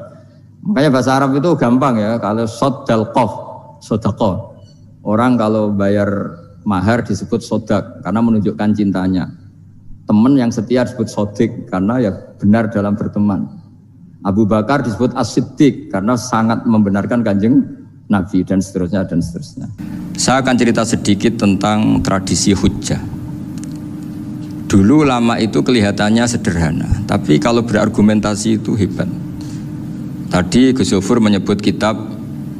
Makanya bahasa Arab itu gampang ya, kalau sodal qof, sodako. Orang kalau bayar mahar disebut sodak karena menunjukkan cintanya. Teman yang setia disebut sodik karena ya benar dalam berteman. Abu Bakar disebut as-siddiq karena sangat membenarkan kanjeng Nabi dan seterusnya dan seterusnya. Saya akan cerita sedikit tentang tradisi hujjah. Dulu ulama itu kelihatannya sederhana, tapi kalau berargumentasi itu hebat. Tadi Gus Zofur menyebut kitab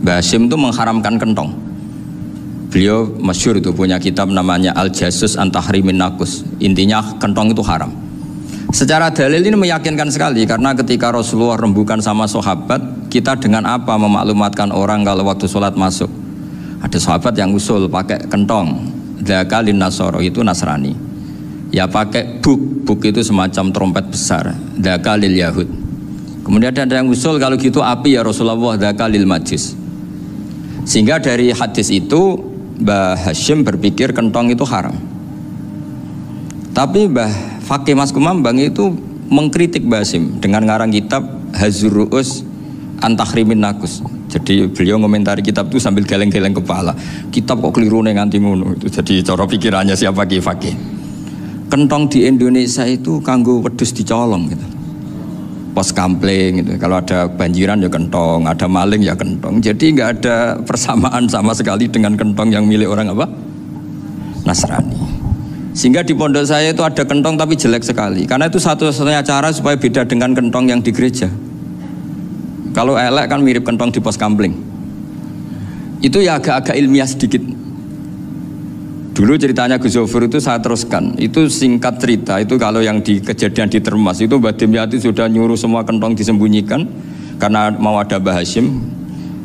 Mbah Hasyim itu mengharamkan kentong. Beliau masyhur itu punya kitab namanya Al-Jasus an Tahrimin Nakus. Intinya kentong itu haram. Secara dalil ini meyakinkan sekali karena ketika Rasulullah rembukan sama sahabat, kita dengan apa memaklumatkan orang kalau waktu sholat masuk? Ada sahabat yang usul pakai kentong. Dzakalin Nasoro itu Nasrani. Ya pakai buk itu semacam trompet besar. Dzakalil Yahud. Kemudian ada yang usul kalau gitu api ya Rasulullah, dzakalil Majus. Sehingga dari hadis itu Mbah Hasyim berpikir kentong itu haram. Tapi Mbah Fakih Mas Kumambang itu mengkritik Mbah Hasyim dengan ngarang kitab Hazur Ru'us an Tahrimin Nakus. Jadi beliau ngomentari kitab itu sambil geleng-geleng kepala. Kitab kok keliru nih nganti ngono. Itu jadi cara pikirannya siapa Ki Fakih. Kentong di Indonesia itu kanggo wedhus dicolong gitu. Pos kampling gitu. Kalau ada banjiran ya kentong, ada maling ya kentong. Jadi nggak ada persamaan sama sekali dengan kentong yang milik orang apa? Nasrani. Sehingga di pondok saya itu ada kentong tapi jelek sekali. Karena itu satu-satunya cara supaya beda dengan kentong yang di gereja. Kalau elek kan mirip kentong di pos kampling. Itu ya agak-agak ilmiah sedikit. Dulu ceritanya Gus Zofur itu saya teruskan. Itu singkat cerita, itu kalau yang di kejadian di Termas itu Mbah Dimyati sudah nyuruh semua kentong disembunyikan karena mau ada Mbah Hashim.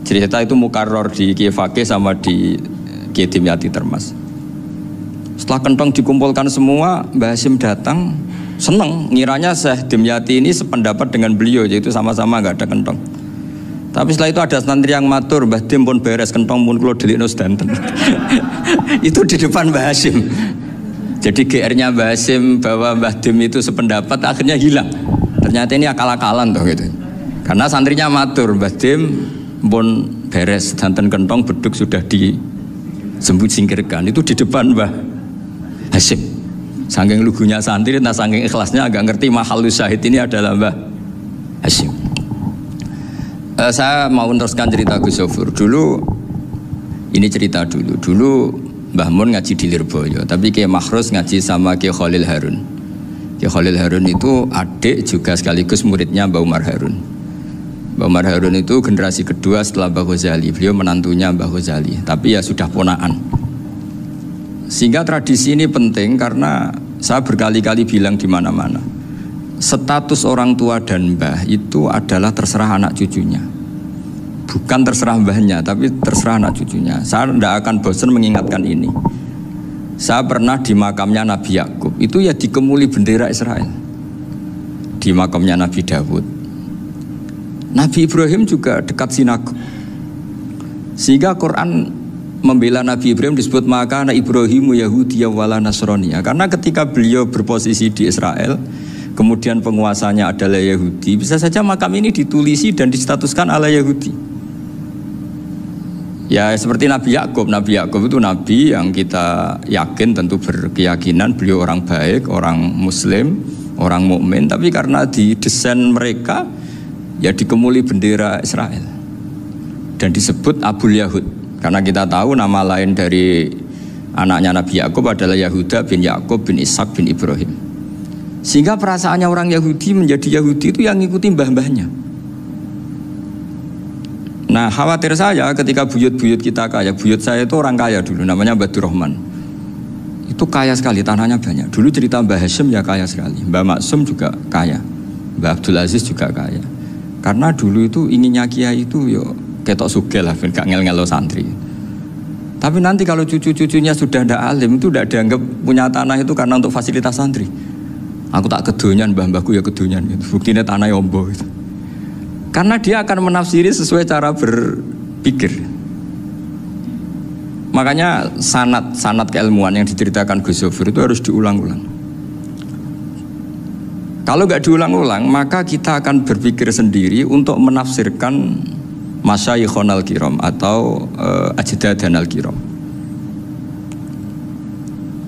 Cerita itu mukarror di Kiai Fakih sama di Kiai Dimyati Termas. Setelah kentong dikumpulkan semua, Mbah Hashim datang, seneng, ngiranya Syekh Dimyati ini sependapat dengan beliau, yaitu sama-sama nggak ada kentong. Tapi setelah itu ada santri yang matur, Mbah Dim pun beres kentong pun kula delikno sedanten. Itu di depan Mbah Hashim. Jadi GR-nya Mbah Hashim bahwa Mbah Dim itu sependapat akhirnya hilang. Ternyata ini akal-akalan toh gitu. Karena santrinya matur, Mbah Dim pun beres sedanten kentong beduk sudah disingkirkan. Itu di depan Mbah Hashim. Saking lugunya santri, nah saking ikhlasnya agak ngerti mahalus syahid ini adalah Mbah Hashim. Saya mau meneruskan cerita Gus Zofur. Dulu Mbah Mun ngaji di Lirboyo, tapi Kiai Makhrus ngaji sama Kiai Khalil Harun. Kiai Khalil Harun itu adik juga sekaligus muridnya Mbah Umar Harun. Mbah Umar Harun itu generasi kedua setelah Mbah Ghazali. Beliau menantunya Mbah Ghazali, tapi ya sudah ponaan. Sehingga tradisi ini penting karena saya berkali-kali bilang di mana-mana. Status orang tua dan mbah itu adalah terserah anak cucunya. Bukan terserah mbahnya, tapi terserah anak cucunya. Saya tidak akan bosan mengingatkan ini. Saya pernah di makamnya Nabi Yakub, itu ya dikemuli bendera Israel. Di makamnya Nabi Dawud. Nabi Ibrahim juga dekat sinagog. Sehingga Quran membela Nabi Ibrahim disebut maka anak Ibrahimu Yahudiyya wala Nasraniyya. Karena ketika beliau berposisi di Israel, kemudian penguasanya adalah Yahudi, bisa saja makam ini ditulisi dan distatuskan ala Yahudi. Ya seperti Nabi Yakub. Nabi Yakub itu nabi yang kita yakin tentu berkeyakinan beliau orang baik, orang muslim, orang mukmin, tapi karena di desain mereka ya dikemuli bendera Israel dan disebut Abul Yahud. Karena kita tahu nama lain dari anaknya Nabi Yakub adalah Yahuda bin Yakub bin Ishak bin Ibrahim. Sehingga perasaannya orang Yahudi menjadi Yahudi itu yang ngikuti mbah-mbahnya. Nah khawatir saya ketika buyut-buyut kita kaya. Buyut saya itu orang kaya dulu, namanya Badur Rahman. Itu kaya sekali, tanahnya banyak. Dulu cerita Mbah Hashim ya kaya sekali. Mbah Maksum juga kaya, Mbah Abdul Aziz juga kaya. Karena dulu itu inginnya kiai itu yo ketok sugih lah, gak ngel-ngelo santri. Tapi nanti kalau cucu-cucunya sudah tidak alim, itu tidak dianggap punya tanah itu karena untuk fasilitas santri. Aku tak kedonyan, mbah-mbahku ya kedonyan gitu. Buktinya tanah yombo gitu. Karena dia akan menafsiri sesuai cara berpikir. Makanya sanad keilmuan yang diceritakan Gus Zofur itu harus diulang-ulang. Kalau nggak diulang-ulang, maka kita akan berpikir sendiri untuk menafsirkan Masyayikhon al-Kiram atau Ajdadan al-Kiram.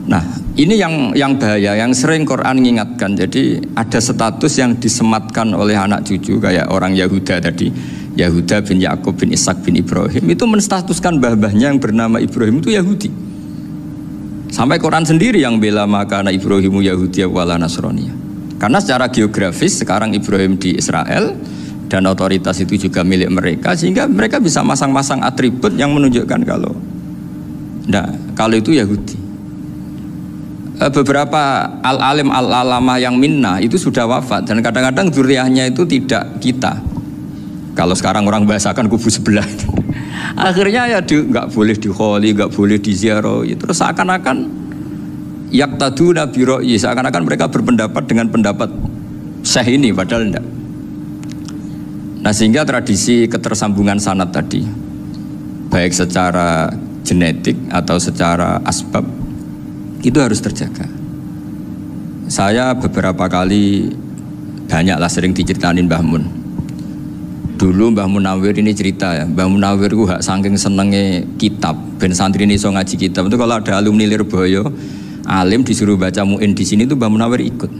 Nah, ini yang bahaya, yang sering Quran mengingatkan. Jadi ada status yang disematkan oleh anak cucu kayak orang Yahuda tadi, Yahuda bin Yakub bin Ishak bin Ibrahim, itu menstatuskan mbah-mbahnya yang bernama Ibrahim itu Yahudi. Sampai Quran sendiri yang bela maka anak Ibrahimu Yahudiyya wala Nasraniyya. Karena secara geografis sekarang Ibrahim di Israel dan otoritas itu juga milik mereka, sehingga mereka bisa masang-masang atribut yang menunjukkan kalau itu Yahudi. Beberapa al-alim al-alama yang minna itu sudah wafat dan kadang-kadang dzurriyyahnya itu tidak kita. Kalau sekarang orang bahasakan kubu sebelah. Akhirnya ya nggak boleh dikholi, nggak boleh diziarahi. Terus seakan-akan yaqtaduna bi ra'yi, seakan-akan mereka berpendapat dengan pendapat syekh ini, padahal enggak. Nah sehingga tradisi ketersambungan sanad tadi, baik secara genetik atau secara asbab, itu harus terjaga. Saya beberapa kali banyaklah sering diceritain Mbah Mun. Dulu Mbah Munawir ini cerita ya, Mbah Munawir itu saking senenge kitab, ben santri ini so ngaji kitab. Itu kalau ada alumni Lirboyo, alim disuruh baca muin di sini itu Mbah Munawir ikut.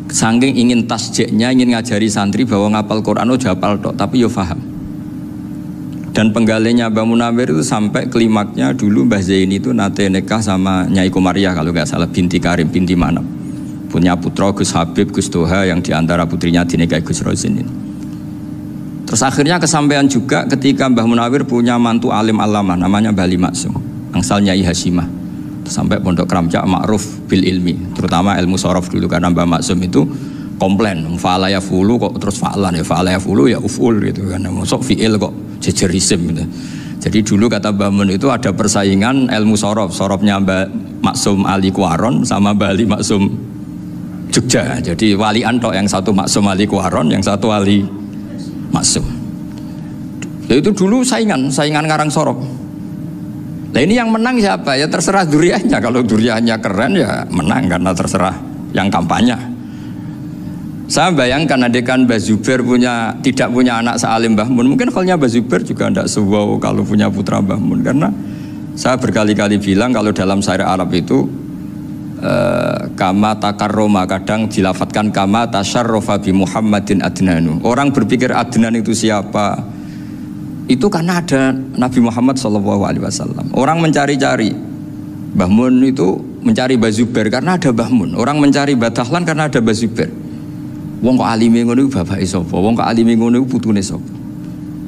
Saking ingin tasjeknya, ingin ngajari santri bahwa ngapal Quran itu hafal tok, tapi yo paham. Dan penggalenya Mbah Munawir itu sampai klimaknya dulu Mbah Zaini itu nate nikah sama Nyai Komariah kalau nggak salah, binti Karim, binti Manap. Punya putra Gus Habib, Gus Toha yang diantara putrinya dinikahi Gus Rozin ini. Terus akhirnya kesampaian juga ketika Mbah Munawir punya mantu alim alama namanya Mbah Ali Maksum, angsal Nyai Hasyimah. Sampai Pondok Kramjak ma'ruf bil ilmi, terutama ilmu sorof dulu karena Mbah Maksum itu komplain, fa'ala ya fulu kok terus fa'alan ya fa'ala ya fulu ya uful gitu kan. Masuk fi'il kok jejer isim gitu. Jadi dulu kata Mbah Mun itu ada persaingan ilmu sorof, sorofnya Mbah Maksum Ali Kuaron sama Mbah Ali Maksum Jogja. Jadi wali antok, yang satu Maksum Ali Kuaron, yang satu Ali Maksum. Ya itu dulu saingan ngarang sorof. Nah ini yang menang siapa? Ya terserah duriahnya. Kalau duriahnya keren ya menang karena terserah yang kampanye. Saya bayangkan adekan Mbah Zubair tidak punya anak sealim Mbah Mun, mungkin kalau Mbah Zubair juga tidak sewow kalau punya putra Mbah Mun. Karena saya berkali-kali bilang kalau dalam syair Arab itu kama takarroma, kadang dilafatkan kama tasyarrofa bi Muhammadin adnanu. Orang berpikir Adnan itu siapa? Itu karena ada Nabi Muhammad SAW. Orang mencari-cari Mbah Mun itu mencari Mbah Zubair karena ada Mbah Mun. Orang mencari Mbah Dahlan karena ada Mbah Zubair. Wong kok alime ngono iku bapake sapa? Wong kok alime ngono iku putune sapa?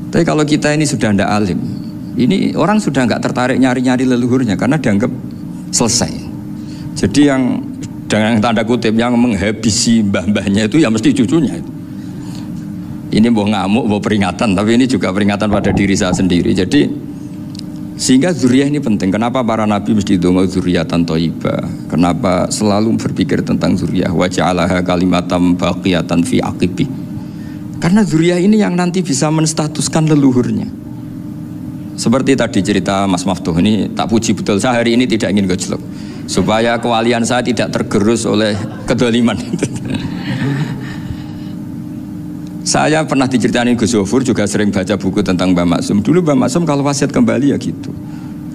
Tapi kalau kita ini sudah ndak alim, ini orang sudah nggak tertarik nyari-nyari leluhurnya karena dianggap selesai. Jadi yang dengan tanda kutip yang menghabisi mbah-mbahnya itu ya mesti cucunya itu. Ini mau ngamuk, mau peringatan, tapi ini juga peringatan pada diri saya sendiri. Jadi sehingga zuriyah ini penting. Kenapa para nabi mesti donga zuriyatan thayyibah? Kenapa selalu berpikir tentang zuriyah? Wa ja'alaha kalimatam baqiyatan fi aqibi. Karena zuriyah ini yang nanti bisa menstatuskan leluhurnya. Seperti tadi cerita Mas Maftuh ini, tak puji betul, saya hari ini tidak ingin gojlok supaya kewalian saya tidak tergerus oleh kedoliman. Saya pernah diceritain Gus Zofur, juga sering baca buku tentang Mbah Maksum. Dulu Mbah Maksum kalau wasiat kembali ya gitu,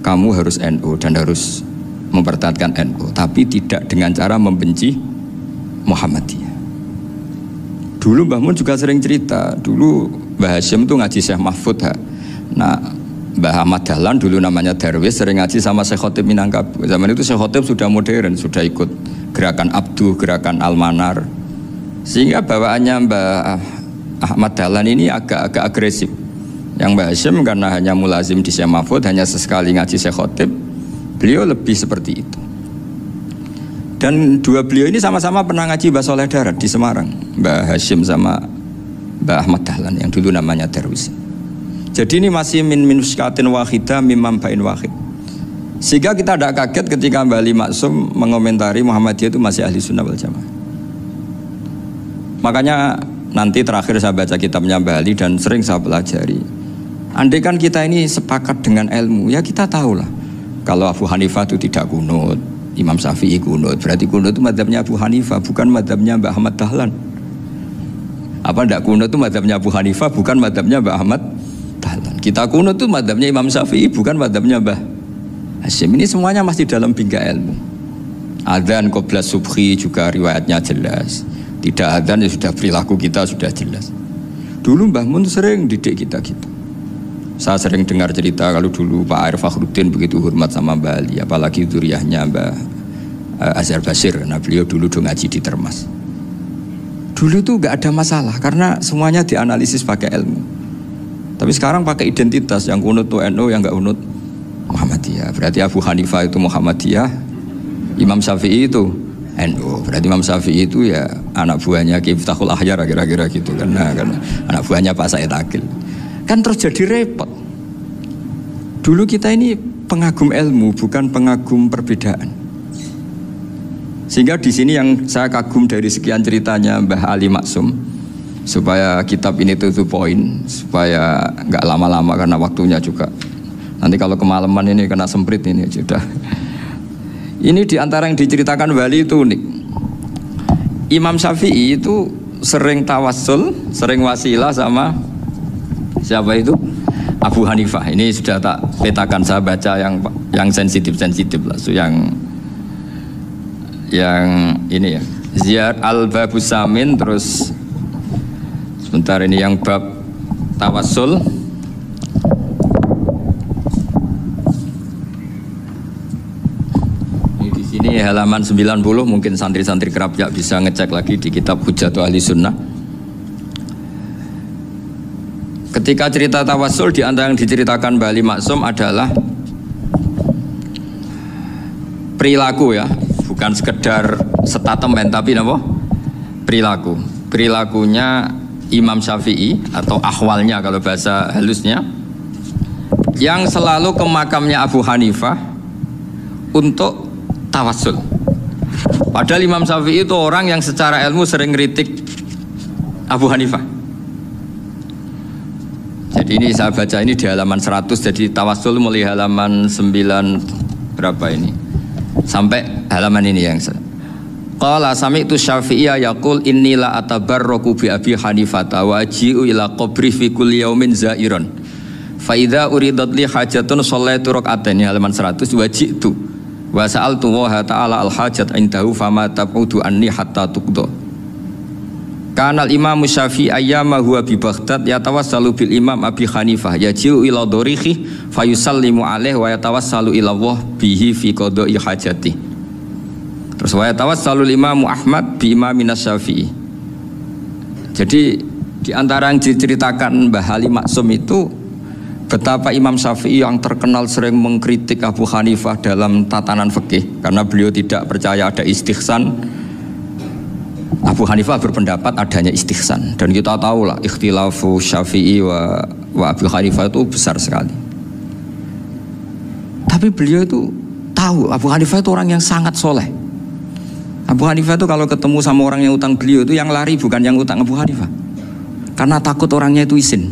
kamu harus NU dan harus mempertahankan NU, tapi tidak dengan cara membenci Muhammadiyah. Dulu Mbah Mun juga sering cerita, dulu Mbah Hasyim itu ngaji Syekh Mahfud. Nah Mbah Ahmad Dahlan dulu namanya Darwis sering ngaji sama Syekh Khotib Minangkabau. Zaman itu Syekh Khotib sudah modern, sudah ikut gerakan Abdu, gerakan Almanar. Sehingga bawaannya Mbah Ahmad Dahlan ini agak agresif. Yang Mbah Hasyim karena hanya mulazim di Syekh Mahfud, hanya sesekali ngaji Syekh Khotib, beliau lebih seperti itu. Dan dua beliau ini sama-sama pernah ngaji Mbah Soleh Darat di Semarang, Mbah Hasyim sama Mbah Ahmad Dahlan yang dulu namanya Darwis. Jadi ini masih min minuskatin wahidah mimam bain wahid. Sehingga kita tidak kaget ketika Mbah Ali Maksum mengomentari Muhammadiyah itu masih ahli sunnah wal jamaah. Makanya nanti terakhir saya baca kitabnya Mbah Ali dan sering saya pelajari. Andai kan kita ini sepakat dengan ilmu, ya kita tahulah. Kalau Abu Hanifah itu tidak kunut, Imam Syafi'i kunut, berarti kunut itu mazhabnya Abu Hanifah, bukan mazhabnya Mbah Ahmad Dahlan. Apa tidak kunut itu mazhabnya Abu Hanifah, bukan mazhabnya Mbah Ahmad Dahlan. Kita kunut itu mazhabnya Imam Syafi'i, bukan mazhabnya Mbah Hasyim. Ini semuanya masih dalam bingkai ilmu. Adzan qabla subhi juga riwayatnya jelas. Tidak adzan ya sudah perilaku kita sudah jelas. Dulu Mbah Mun sering didik kita gitu. Saya sering dengar cerita kalau dulu Pak Arif Fakhruddin begitu hormat sama Mbah Ali, apalagi zuriyahnya Mbah Azhar Basir. Nah beliau dulu ngaji di Termas. Dulu itu nggak ada masalah karena semuanya dianalisis pakai ilmu. Tapi sekarang pakai identitas, yang kunut tuh NU, yang nggak kunut Muhammadiyah. Berarti Abu Hanifah itu Muhammadiyah, Imam Syafi'i itu NU. Berarti Imam Syafi'i itu ya anak buahnya Ki Miftahul Ahyar kira-kira gitu kan anak buahnya Pak Said Akil. Kan terus jadi repot. Dulu kita ini pengagum ilmu, bukan pengagum perbedaan. Sehingga di sini yang saya kagum dari sekian ceritanya Mbah Ali Maksum, supaya kitab ini tuh poin, supaya nggak lama-lama karena waktunya juga. Nanti kalau kemalaman ini kena semprit ini sudah. Ini diantara yang diceritakan Wali itu unik. Imam Syafi'i itu sering tawassul, sering wasilah sama siapa itu? Abu Hanifah. Ini sudah tak petakan, saya baca yang sensitif lah, so yang ini ya. Ziyad al-Babus Samin, terus sebentar ini yang bab tawassul. Ini halaman 90, mungkin santri-santri Kerapjak bisa ngecek lagi di kitab Hujjatul Ahli Sunnah. Ketika cerita tawassul, di antara yang diceritakan Mbah Ali Maksum adalah perilaku ya, bukan sekedar statement tapi apa? Perilaku. Perilakunya Imam Syafi'i atau ahwalnya kalau bahasa halusnya, yang selalu ke makamnya Abu Hanifah untuk tawassul. Padahal Imam Syafi'i itu orang yang secara ilmu sering ngeritik Abu Hanifah. Jadi ini saya baca ini di halaman 100, jadi tawassul mulai halaman 9 berapa ini sampai halaman ini yang qala sami'tu Syafi'iyya yaqul inni la atabarraku bi Abi Hanifah wa aji'u ila qabri fi kulli yaumin za'iran fa idza uridat li hajatun shallaitu rak'atain, halaman 100, wa ji'tu wa sa'altu wa ta'ala al hajat indahu fama tab'udu anni hatta tuqda. Kanal Imam Syafi'i ayyama huwa bi Baghdad yatawassalu bil Imam Abi Hanifah yaji'u ila dorihi fayusallimu alaihi wa yatawassalu ila Allah bihi fi qada'i hajati. Terus wa yatawassalu Imam Ahmad bi Imam Syafi'i. Jadi di antara yang diceritakan Mbah Ali Maksum itu betapa Imam Syafi'i yang terkenal sering mengkritik Abu Hanifah dalam tatanan fikih karena beliau tidak percaya ada istihsan. Abu Hanifah berpendapat adanya istihsan, dan kita tahu lah ikhtilafu Syafi'i wa Abu Hanifah itu besar sekali. Tapi beliau itu tahu Abu Hanifah itu orang yang sangat soleh. Abu Hanifah itu kalau ketemu sama orang yang utang beliau itu yang lari bukan yang utang Abu Hanifah, karena takut orangnya itu izin.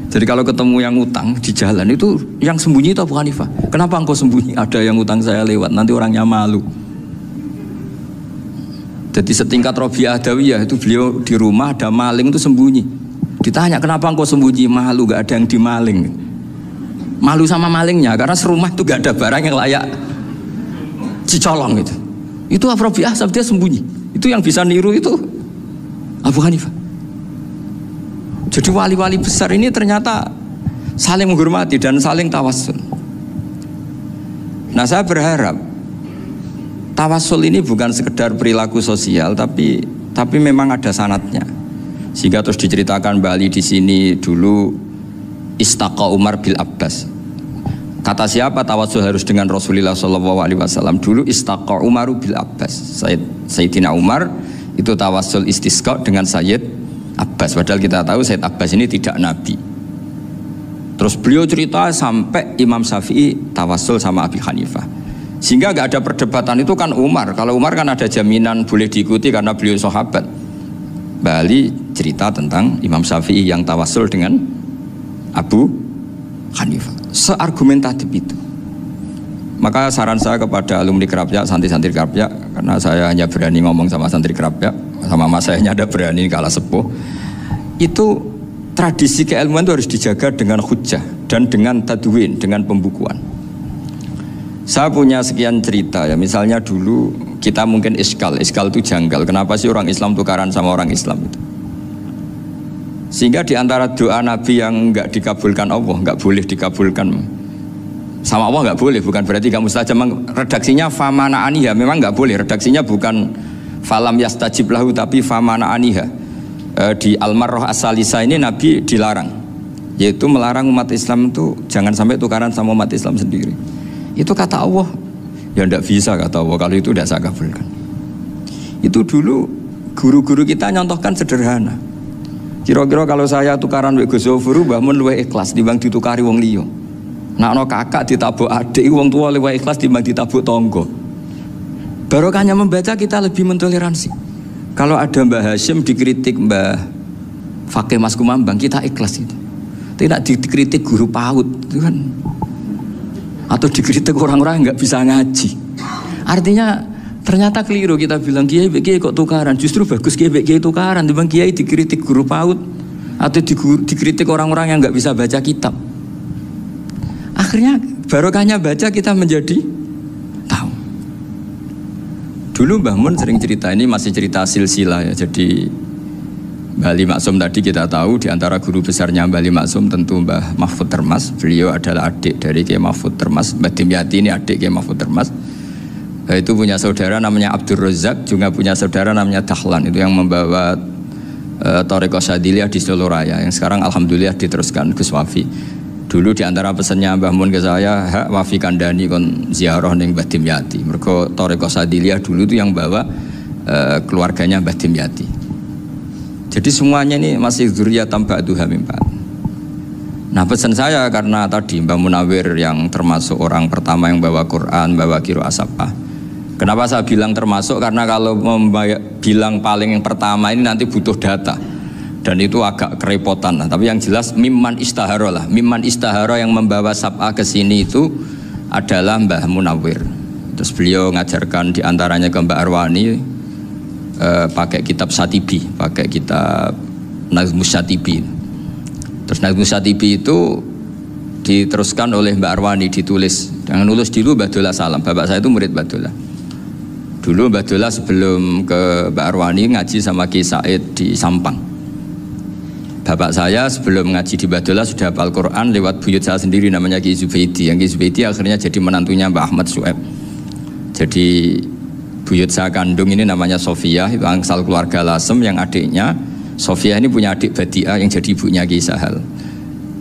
Jadi kalau ketemu yang utang di jalan itu yang sembunyi itu Abu Hanifah. Kenapa engkau sembunyi? Ada yang utang saya lewat, nanti orangnya malu. Jadi setingkat Robiah Adawiyah itu beliau di rumah ada maling itu sembunyi. Ditanya kenapa engkau sembunyi? Malu, gak ada yang dimaling. Malu sama malingnya karena serumah itu gak ada barang yang layak dicolong itu. Itu Robiah dia sembunyi. Itu yang bisa niru itu Abu Hanifah. Jadi wali-wali besar ini ternyata saling menghormati dan saling tawassul. Nah saya berharap tawassul ini bukan sekedar perilaku sosial, tapi memang ada sanadnya. Sehingga terus diceritakan Bali di sini dulu istaqa Umar bil Abbas. Kata siapa tawassul harus dengan Rasulullah SAW? Dulu istaqa Umar bil Abbas. Sayyidina Umar itu tawassul istisqa dengan Sayyid Abbas. Padahal kita tahu Sayyid Abbas ini tidak nabi. Terus beliau cerita sampai Imam Syafi'i tawassul sama Abi Hanifah. Sehingga gak ada perdebatan, itu kan Umar. Kalau Umar kan ada jaminan boleh diikuti karena beliau sahabat. Bali cerita tentang Imam Syafi'i yang tawassul dengan Abu Hanifah. Seargumentatif itu. Maka saran saya kepada alumni Kerapyak, santri-santri Kerapyak, karena saya hanya berani ngomong sama santri Kerapyak, sama mas saya hanya ada berani kalah sepuh. Itu tradisi keilmuan itu harus dijaga dengan hujjah dan dengan tadwin, dengan pembukuan. Saya punya sekian cerita ya, misalnya dulu kita mungkin iskal itu janggal. Kenapa sih orang Islam tukaran sama orang Islam itu? Sehingga di antara doa Nabi yang enggak dikabulkan Allah, enggak boleh dikabulkan sama Allah, enggak boleh, bukan berarti enggak mustajab. Redaksinya famana aniha, memang enggak boleh. Redaksinya bukan falam yastajib lahu tapi famana aniha. Di Al-Marrah As-Salisa ini Nabi dilarang, yaitu melarang umat Islam itu jangan sampai tukaran sama umat Islam sendiri. Itu kata Allah, ya tidak bisa kata Allah, kalau itu tidak saya kabulkan. Itu dulu guru-guru kita nyontohkan sederhana. Kira-kira kalau saya tukaran wek Gus Zofuru, Mbah Mun luwih ikhlas dibanding ditukari wong liya. Nek ana kakak ditabuk adik, wong tua luwih ikhlas dibanding ditabuk tangga. Barokahnya membaca kita lebih mentoleransi. Kalau ada Mbah Hashim dikritik Mbah Fakih Mas Kumambang, kita ikhlas itu. Tidak dikritik guru PAUD, itu kan. Atau dikritik orang-orang yang nggak bisa ngaji. Artinya ternyata keliru kita bilang kiai kok tukaran. Justru bagus kiai tukaran dibanding kiai dikritik guru PAUD atau dikritik orang-orang yang nggak bisa baca kitab. Akhirnya barokahnya baca kita menjadi tahu. Dulu Mbah Mun sering cerita, ini masih cerita silsilah ya. Jadi Mbah Ali Maksum tadi kita tahu di antara guru besarnya Mbah Ali Maksum tentu Mbah Mahfud Termas. Beliau adalah adik dari Kiai Mahfud Termas. Mbah Dimyati ini adik Kiai Mahfud Termas. Itu punya saudara namanya Abdul Razak, juga punya saudara namanya Dahlan. Itu yang membawa Thariqah Syadziliyah di Solo Raya yang sekarang alhamdulillah diteruskan Gus Wafi. Dulu di antara pesannya Mbah Mun ke saya, hak Wafi kandani kon ziarah ning Mbah Dimyati. Mergo Thariqah Syadziliyah dulu itu yang bawa keluarganya Mbah Dimyati. Jadi semuanya ini masih dzurriyyatan ba'duha min ba'd. Nah pesan saya karena tadi Mbah Munawir yang termasuk orang pertama yang bawa Quran, bawa Qiraah Sabah. Kenapa saya bilang termasuk? Karena kalau bilang paling yang pertama ini nanti butuh data dan itu agak kerepotan. Tapi yang jelas mimman istahara lah. Mimman istahara yang membawa Sab'ah ke sini itu adalah Mbah Munawir. Terus beliau ngajarkan diantaranya ke Mbak Arwani pakai kitab Satibi, pakai kitab Nazmus Satibi. Terus Nazmus Satibi itu diteruskan oleh Mbak Arwani, ditulis. Yang nulis dulu Mbah Dola Salam. Bapak saya itu murid Mbah Dola. Dulu Mbah Dola sebelum ke Mbak Arwani ngaji sama Ki Said di Sampang. Bapak saya sebelum ngaji di Mbah Dola sudah hafal Quran lewat buyut saya sendiri namanya Ki Zubaidi. Yang Ki Zubaidi akhirnya jadi menantunya Mbah Ahmad Su'eb. Jadi buyut saya kandung ini namanya Sofia, itu angsal keluarga Lasem yang adiknya. Sofia ini punya adik Badi'ah yang jadi ibunya Ki Sahal.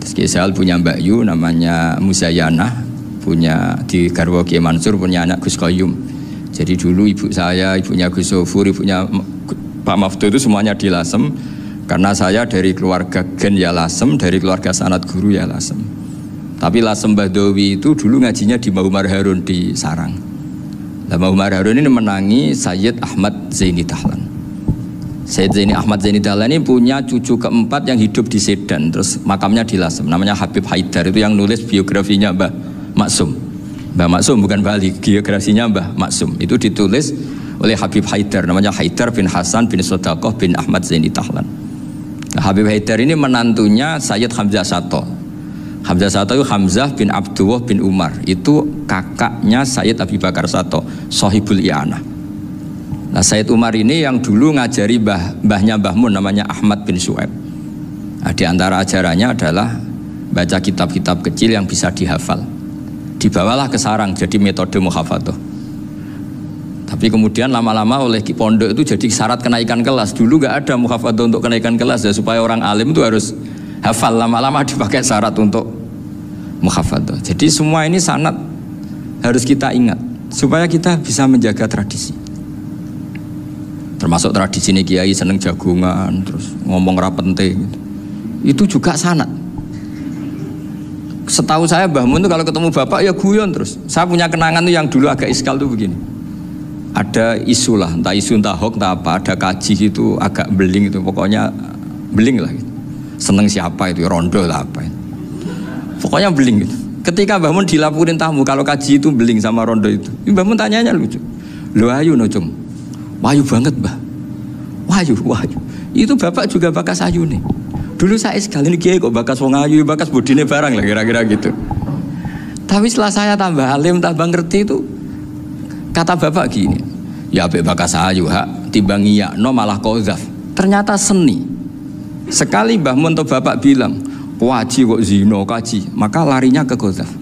Terus Ki Sahal punya Mbak Yu namanya Muzayanah, punya di Garwo Ki Mansur punya anak Gus Qayyum. Jadi dulu ibu saya, ibunya Gus Sofur, ibunya Pak Maftu itu semuanya di Lasem. Karena saya dari keluarga Gen ya Lasem, dari keluarga sanad guru ya Lasem. Tapi Lasem Bahdawi itu dulu ngajinya di Mbah Umar Harun di Sarang. Nah, Mbah Umar Harun ini menangi Sayyid Ahmad Zaini Dahlan. Sayyid Ahmad Zaini Dahlan ini punya cucu keempat yang hidup di Sedan. Terus makamnya di Lasem, namanya Habib Haidar. Itu yang nulis biografinya Mbah Maksum. Mbah Maksum bukan Bali, geografinya Mbah Maksum. Itu ditulis oleh Habib Haidar, namanya Haidar bin Hasan bin Sodaqoh bin Ahmad Zaini Dahlan. Nah, Habib Haidar ini menantunya Sayyid Hamzah Sato. Hamzah Sato itu Hamzah bin Abdullah bin Umar. Itu kakaknya Sayyid Abi Bakar Sato, Sohibul I'anah. Nah Sayyid Umar ini yang dulu ngajari mbahnya Mbah Mun namanya Ahmad bin Su'eb. Nah, di antara ajarannya adalah baca kitab-kitab kecil yang bisa dihafal. Dibawalah ke sarang jadi metode muhafadzah. Tapi kemudian lama-lama oleh pondok itu jadi syarat kenaikan kelas. Dulu nggak ada muhafadzah untuk kenaikan kelas ya, supaya orang alim itu harus hafal. Lama-lama dipakai syarat untuk muhafadzah. Jadi semua ini sanad harus kita ingat supaya kita bisa menjaga tradisi. Termasuk tradisi ini kiai seneng jagungan, terus ngomong ra penting. Itu juga sanad. Setahu saya Mbah Mun itu kalau ketemu bapak ya guyon terus. Saya punya kenangan tuh yang dulu agak iskal tuh begini. Ada isu lah, entah isu entah hoax entah apa, ada kaji itu agak beling itu, pokoknya beling lah gitu. Seneng siapa itu, rondo lah apa itu. Pokoknya beling gitu. Ketika Mbah Mun dilaporin tamu kalau kaji itu beling sama rondo itu, Mbah Mun tanyanya lucu. Lo ayu no cung, wayu banget Mbah. Wayu. Itu bapak juga bakas ayu nih. Dulu saya sekali ini kiai kok bakas wong ayu, bakas budine barang lah kira-kira gitu. Tapi setelah saya tambah alim, tambah ngerti itu, kata bapak gini, ya ape bakas ayu hak timbang iya no malah qadzaf. Ternyata seni. Sekali Mbah Mun atau bapak bilang, waji kok zino kaji, maka larinya ke qadzaf.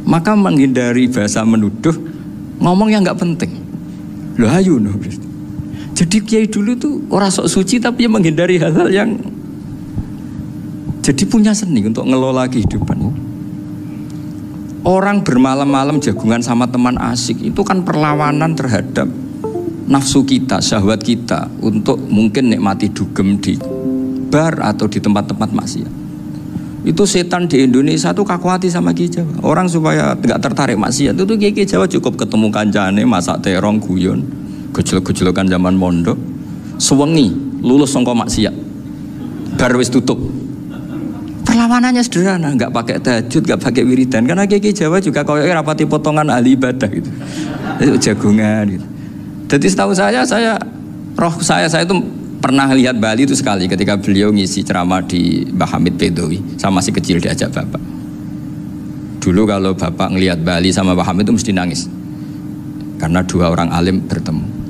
Maka menghindari bahasa menuduh, ngomong yang nggak penting. Loh ayu no. Jadi kiai dulu tuh orang sok suci tapi menghindari hal-hal yang jadi punya seni untuk ngelola kehidupan. Orang bermalam-malam jagungan sama teman asik itu kan perlawanan terhadap nafsu kita, syahwat kita untuk mungkin nikmati dugem di bar atau di tempat-tempat maksiat. Itu setan di Indonesia tuh kakuati sama Ki Jawa. Orang supaya tidak tertarik maksiat itu Ki Jawa cukup ketemu kancane masak terong guyon, gejlok-gejlokan zaman mondok, sewengi lulus sangka maksiat. Bar wis tutup. Perlawanannya sederhana, nggak pakai tahajud, nggak pakai wiridan, karena Ki Jawa juga koyoknya rapati potongan ahli ibadah gitu, itu jagungan gitu. Jadi setahu saya itu pernah lihat Bali itu sekali ketika beliau ngisi ceramah di Mbah Hamid Bedowi, saya masih kecil diajak bapak. Dulu kalau bapak ngelihat Bali sama Mbah Hamid itu mesti nangis, karena dua orang alim bertemu.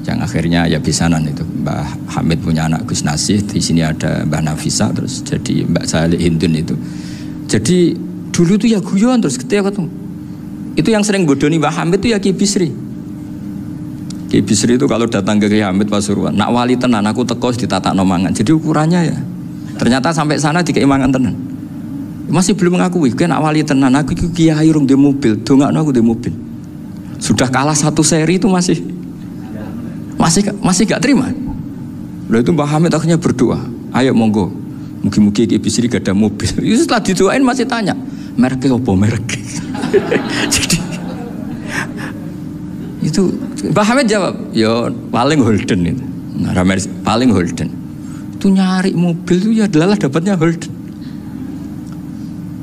Yang akhirnya ya bisanan itu Mbah Hamid punya anak Gus Nasih, di sini ada Mbah Nafisa, terus jadi Mbak Salih Hindun itu. Jadi dulu tuh ya guyon terus ketika ketemu. Itu yang sering bodoni Mbah Hamid itu ya Ki Bisri. Kiai Bisri itu kalau datang ke Kiai Hamid Pasuruan, nak wali tenan aku teko ditata nomangan. Jadi ukurannya ya, ternyata sampai sana dikei mangan tenan. Masih belum mengakui, kan nak wali tenan aku kiai urung di mobil, dongakno aku di mobil. Sudah kalah satu seri itu masih gak terima. Lalu itu Mbah Hamid akhirnya berdoa, ayo monggo, mugi-mugi Kiai Bisri gak ada mobil. Itu setelah didoain masih tanya, mereknya apa merek? Jadi itu Mbah Hamid jawab, ya paling Holden itu. Nah, paling Holden. Itu nyari mobil itu ya adalah dapatnya Holden.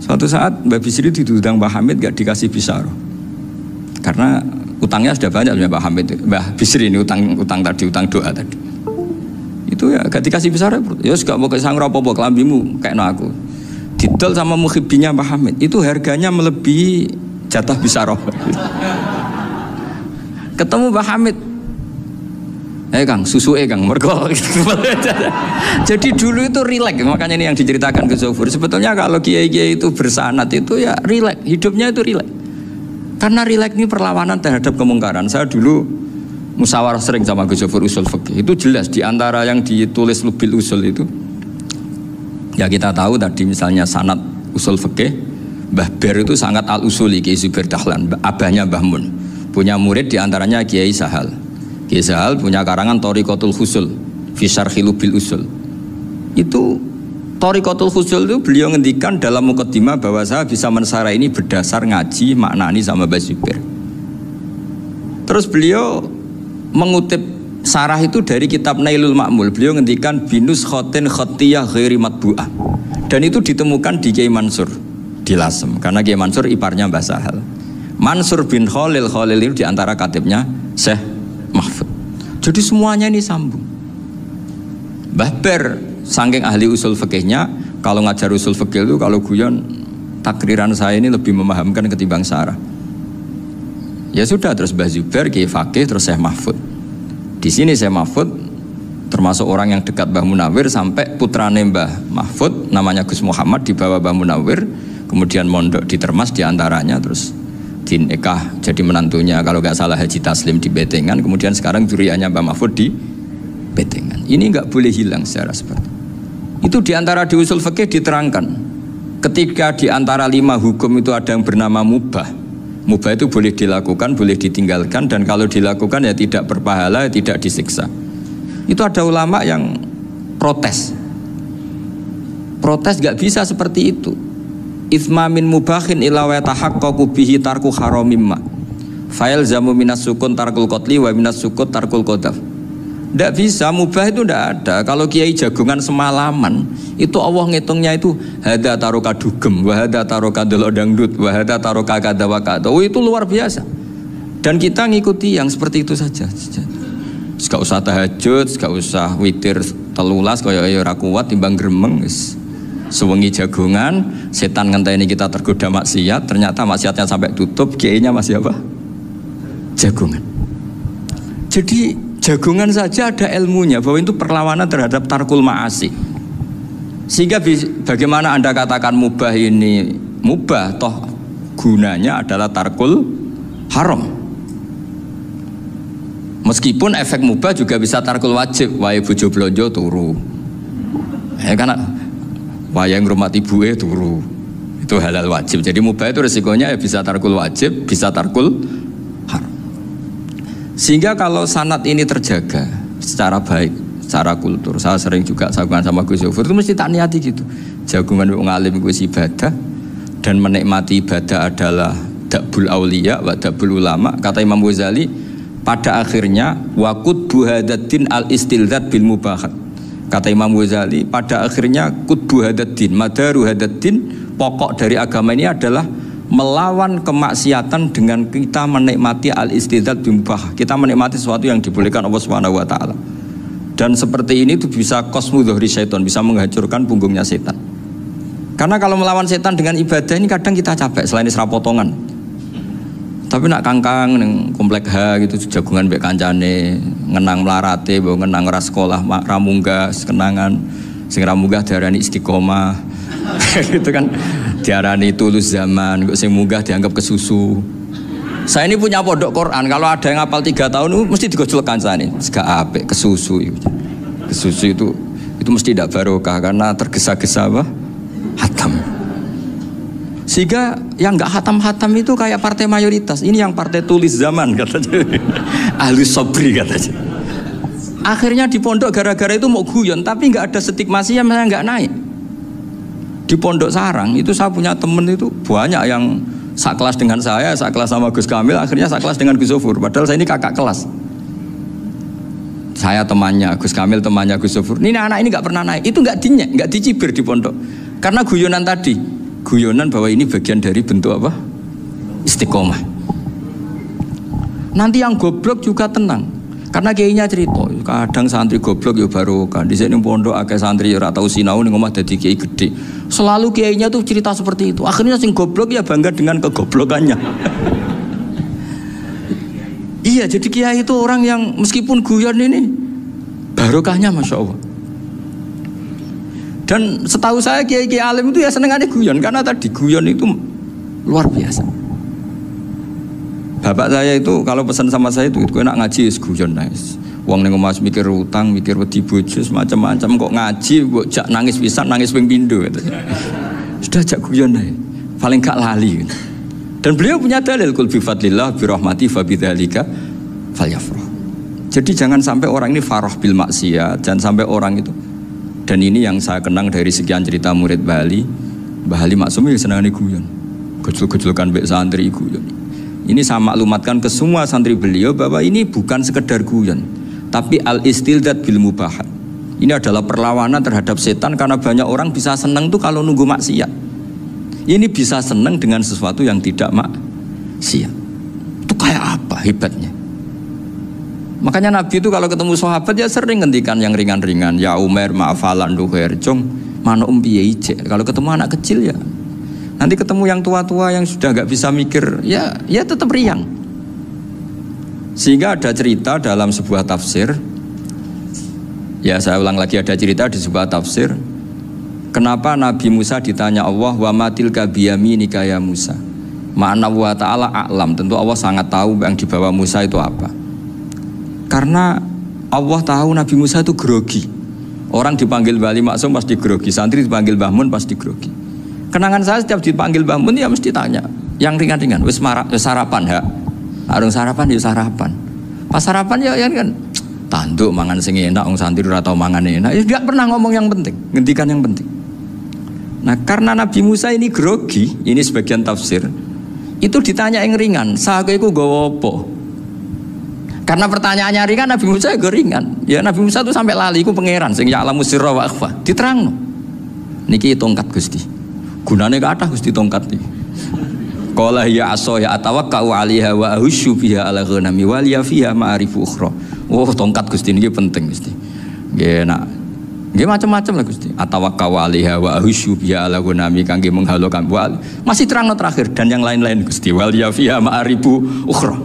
Suatu saat Mbah Bisri diundang Mbah Hamid gak dikasih bisaroh. Karena utangnya sudah banyak Mbah Hamid. Mbah Bisri ini utang tadi, utang doa tadi. Itu ya gak dikasih bisaroh. Ya gak mau kesang apa-apa kelambimu kayak aku. Didol sama mukhibbinya Mbah Hamid. Itu harganya melebihi jatah bisaroh. Ketemu Mbah Hamid, Kang, susu Kang, mergo. Jadi dulu itu rileks, makanya ini yang diceritakan ke Zofur. Sebetulnya kalau kiai-kiai itu bersanat itu ya rileks, hidupnya itu rileks. Karena rileks ini perlawanan terhadap kemungkaran. Saya dulu musyawarah sering sama Gus Zofur usul fikih. Itu jelas di antara yang ditulis Lubil Usul itu. Ya kita tahu tadi misalnya sanad usul fikih, Mbah Ber itu sangat al-usuli Kiai Zubair Dahlan, abahnya Mbah Mun. Punya murid diantaranya Kiai Sahal. Kiai Sahal punya karangan Thariqatul Husul fi Syarhi Lubil Usul. Itu Thariqatul Husul itu beliau ngendikan dalam mukaddimah bahwa saya bisa mensyarah ini berdasar ngaji maknani sama Mbah Zubair. Terus beliau mengutip sarah itu dari kitab Nailul Ma'mul. Beliau ngendikan binus khotin khotiyah ghairi matbu'ah. Dan itu ditemukan di Kiai Mansur di Lasem. Karena Kiai Mansur iparnya Mbah Sahal. Mansur bin Khalil itu diantara katibnya Syekh Mahfud. Jadi semuanya ini sambung. Mbah Ber saking ahli usul fikihnya, kalau ngajar usul fikih itu kalau guyon takriran saya ini lebih memahamkan ketimbang sarah. Ya sudah, terus Mbah Zubair Kiai Fakih, terus Syekh Mahfud. Di sini Syekh Mahfud termasuk orang yang dekat Mbah Munawir, sampai putrane Mbah Mahfud namanya Gus Muhammad dibawa Mbah Munawir, kemudian mondok di Termas diantaranya, terus dinikah jadi menantunya kalau nggak salah Haji Taslim di Betengan, kemudian sekarang juriannya Mbah Mahfud di Betengan. Ini nggak boleh hilang secara seperti itu. Diantara di usul fikih diterangkan, ketika diantara 5 hukum itu ada yang bernama mubah. Mubah itu boleh dilakukan, boleh ditinggalkan, dan kalau dilakukan ya tidak berpahala, ya tidak disiksa. Itu ada ulama yang protes nggak bisa seperti itu. Itsma min mubahin ila wa tahaqqaqu bihi tarku haramimma. Fa'il zamu minas sukun tarkul qatli wa minas sukut tarkul qadaf. Tidak bisa, mubah itu tidak ada. Kalau kiai jagungan semalaman, itu Allah ngitungnya itu hada taroka dugem, wahada taroka delok dangdut, wahada taroka kada wa kada. Oh, itu luar biasa. Dan kita ngikuti yang seperti itu saja. Gak usah tahajud, gak usah witir telulas kaya ora kuat timbang gremeng. Sewengi jagungan, setan ngenteni kita tergoda maksiat, ternyata maksiatnya sampai tutup, kiainya masih apa? Jagungan. Jadi jagungan saja ada ilmunya bahwa itu perlawanan terhadap tarkul ma'asi. Sehingga bagaimana Anda katakan mubah ini mubah, toh gunanya adalah tarkul haram. Meskipun efek mubah juga bisa tarkul wajib, wae bojo blonjo turu. Karena wayang rumah ibuke turu, itu halal wajib. Jadi mubah itu resikonya ya bisa tarkul wajib, bisa tarkul haram. Sehingga kalau sanad ini terjaga secara baik, secara kultur, saya sering juga saguan sama Gus Zofur itu mesti tak niati gitu. Jagungan wong alim kuwi ibadah, dan menikmati ibadah adalah dabul auliya wa dabul ulama. Kata Imam Ghazali, pada akhirnya waqud buhadatin al istilzat bil mubahat. Kata Imam Ghazali, pada akhirnya qutbu hadaddin, madaru hadaddin, pokok dari agama ini adalah melawan kemaksiatan dengan kita menikmati al-istidzat bimubah. Kita menikmati sesuatu yang dibolehkan Allah Subhanahu wa taala. Dan seperti ini itu bisa qasmu dhuhri syaitan, bisa menghancurkan punggungnya setan. Karena kalau melawan setan dengan ibadah ini kadang kita capek selain isra potongan. Tapi nak kangkang neng komplek H gitu jagungan mbek kancane, ngenang melarate, bawa ngenang ora sekolah, ramunggah kenangan, sing ramunggah diarani istiqomah. Itu kan diarani tulus zaman, kok sing munggah dianggap kesusu. Saya ini punya pondok Quran, kalau ada yang hafal 3 tahun mesti digojolkan saya ini. Gak apik kesusu itu. Kesusu itu mesti tidak barokah karena tergesa-gesa apa? Hatam. Sehingga yang nggak hatam-hatam itu kayak partai mayoritas. Ini yang partai tulis zaman katanya. Ahli sobri katanya. Akhirnya di pondok gara-gara itu mau guyon, tapi nggak ada stigmasi yang nggak naik. Di pondok sarang itu saya punya temen itu banyak yang sekelas dengan saya, sekelas sama Gus Kamil, akhirnya sekelas dengan Gus Sofur. Padahal saya ini kakak kelas. Saya temannya Gus Kamil, temannya Gus Sofur. Ini anak ini nggak pernah naik. Itu nggak dinyek, nggak dicibir di pondok. Karena guyonan tadi, guyonan bahwa ini bagian dari bentuk apa? Istiqomah. Nanti yang goblok juga tenang. Karena kiainya cerita, kadang santri goblok ya barokah. Di sini pondok akeh santri ya ora tau sinau ning omah dadi kiai gede. Selalu kiainya tuh cerita seperti itu. Akhirnya sing goblok ya bangga dengan kegoblokannya. Iya, jadi kiai itu orang yang meskipun guyon ini barokahnya Masya Allah. Dan setahu saya kiai-kiai alim itu ya senengannya guyon, karena tadi guyon itu luar biasa. Bapak saya itu kalau pesan sama saya itu enak ngaji is guyon nice. Wong ning omah mikir utang, mikir wedi bojo macam-macam, kok ngaji kok jak nangis pisan, nangis ping pindho gitu. Sudah jak guyon ae. Paling gak lali gitu. Dan beliau punya dalil kul bi fadlillah bi rahmati fa bidzalika falyafrah. Jadi jangan sampai orang ini farah bil maksiat, jangan sampai orang itu. Dan ini yang saya kenang dari sekian cerita murid Bali. Mbah Ali Maksum ya senangane guyon. Gejol-gejolkan mbek santri guyon. Ini saya maklumatkan ke semua santri beliau bahwa ini bukan sekedar guyon, tapi al-istildad bil mubahat. Ini adalah perlawanan terhadap setan karena banyak orang bisa senang tuh kalau nunggu maksiat. Ini bisa senang dengan sesuatu yang tidak maksiat. Itu kayak apa hebatnya? Makanya Nabi itu kalau ketemu sahabat ya sering ngendikan yang ringan-ringan. Ya Umar ma'afalan duher jong mana piye ije. Kalau ketemu anak kecil ya. Nanti ketemu yang tua-tua yang sudah nggak bisa mikir, ya tetap riang. Sehingga ada cerita dalam sebuah tafsir. Ya saya ulang lagi, ada cerita di sebuah tafsir. Kenapa Nabi Musa ditanya Allah, wa matil kabiyaminika ya Musa. Ma'ana wa ta'ala a'lam. Tentu Allah sangat tahu yang dibawa Musa itu apa. Karena Allah tahu Nabi Musa itu grogi. Orang dipanggil Bali Maksum pasti grogi, santri dipanggil Mbah Mun pasti grogi. Kenangan saya setiap dipanggil Mbah Mun ya mesti tanya yang ringan-ringan, wis sarapan ha. Arung sarapan ya sarapan. Pas sarapan ya kan tanduk mangan sing enak, wong santri ora tau mangan enak. Ya enggak pernah ngomong yang penting, ngendikan yang penting. Nah, karena Nabi Musa ini grogi, ini sebagian tafsir. Itu ditanya yang ringan, sahaga iku nggawa apa? Karena pertanyaannya ringan, Nabi Musa juga ringan. Ya Nabi Musa itu sampai lali, iku pangeran sing ya'lamu sirra wa akhfa. Diterangno. Niki tongkat Gusti. Gunane kathah Gusti tongkat iki. Qala ya aso ya atawakkau 'alaiha wa ahusyu biha 'ala ghanami wal ya fiha ma'arifu ukhra. Oh, tongkat Gusti niki penting Gusti. Nggih nak. Nggih macam-macam lah Gusti. Atawakkau 'alaiha wa ahusyu biha 'ala ghanami kangge menghalokan wal. Masih terangno terakhir dan yang lain-lain Gusti. Wal ya fiha ma'arifu ukhra.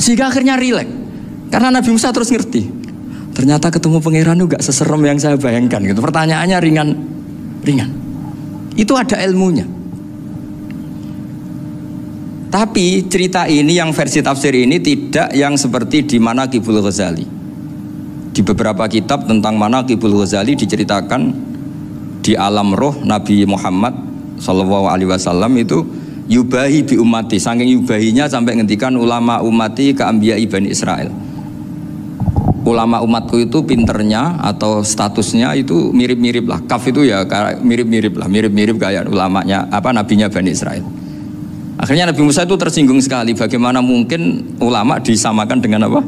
Sehingga akhirnya rileks. Karena Nabi Musa terus ngerti. Ternyata ketemu pangeran itu gak seserem yang saya bayangkan gitu. Pertanyaannya ringan. Itu ada ilmunya. Tapi cerita ini yang versi tafsir ini tidak yang seperti di Manaqibul Ghazali. Di beberapa kitab tentang Manaqibul Ghazali diceritakan di alam roh Nabi Muhammad SAW itu yubahi bi ummati, saking yubahinya sampai ngendikan ulama ummati ke anbiya Bani Israel. Ulama umatku itu pinternya atau statusnya itu mirip-mirip lah. Kaf itu ya mirip-mirip kayak ulamanya nabinya Bani Israel. Akhirnya Nabi Musa itu tersinggung sekali, bagaimana mungkin ulama disamakan dengan apa?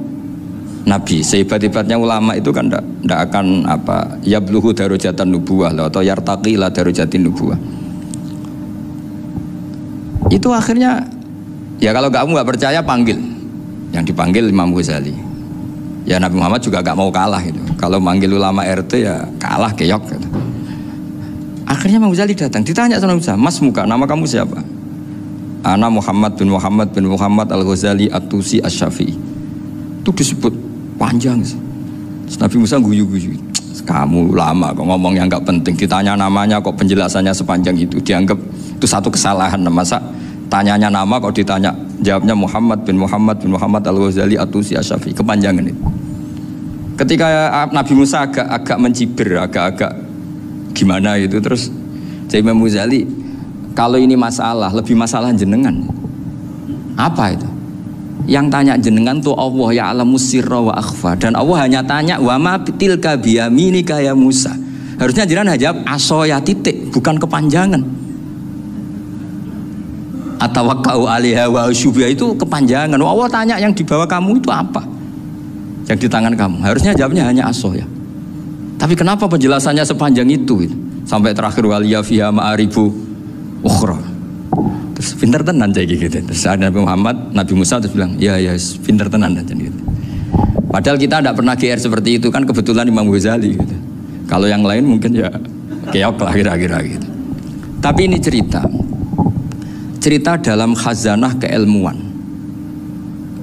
Nabi. Sehebat-hebatnya ulama itu kan tidak akan yabluhu darajatan nubuwah atau yartaqi la darajatin nubuwah. Itu akhirnya ya kalau kamu nggak percaya panggil. Yang dipanggil Imam Ghazali. Ya Nabi Muhammad juga gak mau kalah gitu. Kalau manggil ulama RT ya kalah keok gitu. Akhirnya Imam Ghazali datang, ditanya sama Musa, Mas muka, nama kamu siapa? Ana Muhammad bin Muhammad Al-Ghazali At-Tusi Asy-Syafi'i. Itu disebut panjang sih. Nabi Musa guyu-guyu. Kamu ulama kok ngomong yang gak penting, ditanya namanya kok penjelasannya sepanjang itu, dianggap itu satu kesalahan. Masa tanyanya nama kok ditanya Jawabnya Muhammad bin Muhammad Al-Ghazali At-Tusi Asy-Syafi'i, kepanjangan itu. Ketika Nabi Musa agak mencibir, agak gimana gitu, terus Imam Ghazali, kalau ini masalah, lebih masalah jenengan. Apa itu? Yang tanya jenengan tuh Allah ya'lamu sirra wa akhfa, dan Allah hanya tanya wa ma tilka biyaminika ya Musa. Harusnya jenengan jawab asoya titik, bukan kepanjangan. Atawakkau 'alaiha wa asyubiha itu kepanjangan. Allah tanya yang di bawah kamu itu apa? Yang di tangan kamu. Harusnya jawabnya hanya asoya. Tapi kenapa penjelasannya sepanjang itu? Sampai terakhir waliya fiha ma'aribu ukhra. Terus pinter tenan kayak gitu. Terus ada Nabi Musa terus bilang, ya pinter tenan aja gitu. Padahal kita tidak pernah GR seperti itu, kan kebetulan Imam Ghazali gitu. Kalau yang lain mungkin ya keok lah kira-kira gitu. Tapi ini cerita dalam khazanah keilmuan.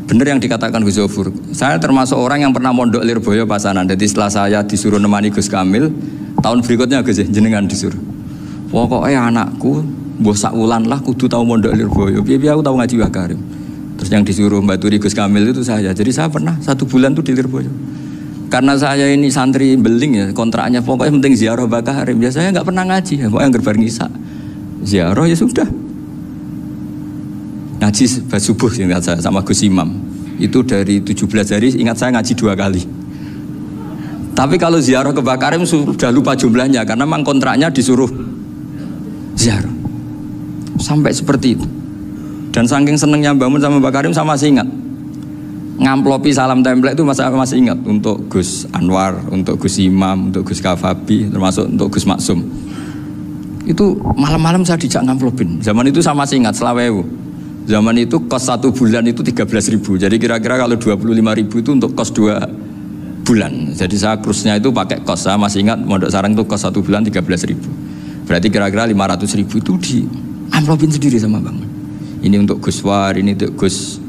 Benar yang dikatakan Gus Zofur. Saya termasuk orang yang pernah mondok Lirboyo Pasanan. Jadi setelah saya disuruh nemani Gus Kamil, tahun berikutnya Gus jenengan disuruh. Pokoknya anakku mbok sak wulan lah kudu tahu mondok Lirboyo. Piye aku tahu ngaji Wakarim. Terus yang disuruh mbaturi Gus Kamil itu saya. Jadi saya pernah 1 bulan tuh di Lirboyo. Karena saya ini santri beling ya, kontraknya pokoknya penting ziarah Bakarim. Ya saya nggak pernah ngaji, pokoknya gerbar ngisa. Ziarah ya sudah. Ngaji subuh ingat saya sama Gus Imam. Itu dari 17 hari ingat saya ngaji 2 kali. Tapi kalau ziarah ke Bakarim sudah lupa jumlahnya karena memang kontraknya disuruh ziarah. Sampai seperti itu. Dan saking senengnya bangun sama Bakarim saya masih ingat. Ngamplopi salam template itu masih ingat untuk Gus Anwar, untuk Gus Imam, untuk Gus Kafabi, termasuk untuk Gus Maksum. Itu malam-malam saya dijak ngamplopin. Zaman itu saya masih ingat selawewu. Zaman itu kos 1 bulan itu 13.000. Jadi kira-kira kalau 25.000 itu untuk kos 2 bulan. Jadi saya krusnya itu pakai kos. Saya masih ingat Mondok Sarang itu kos 1 bulan 13.000. Berarti kira-kira 500.000 itu di amplopin sendiri sama bangun. Ini untuk Gus War, ini untuk Gus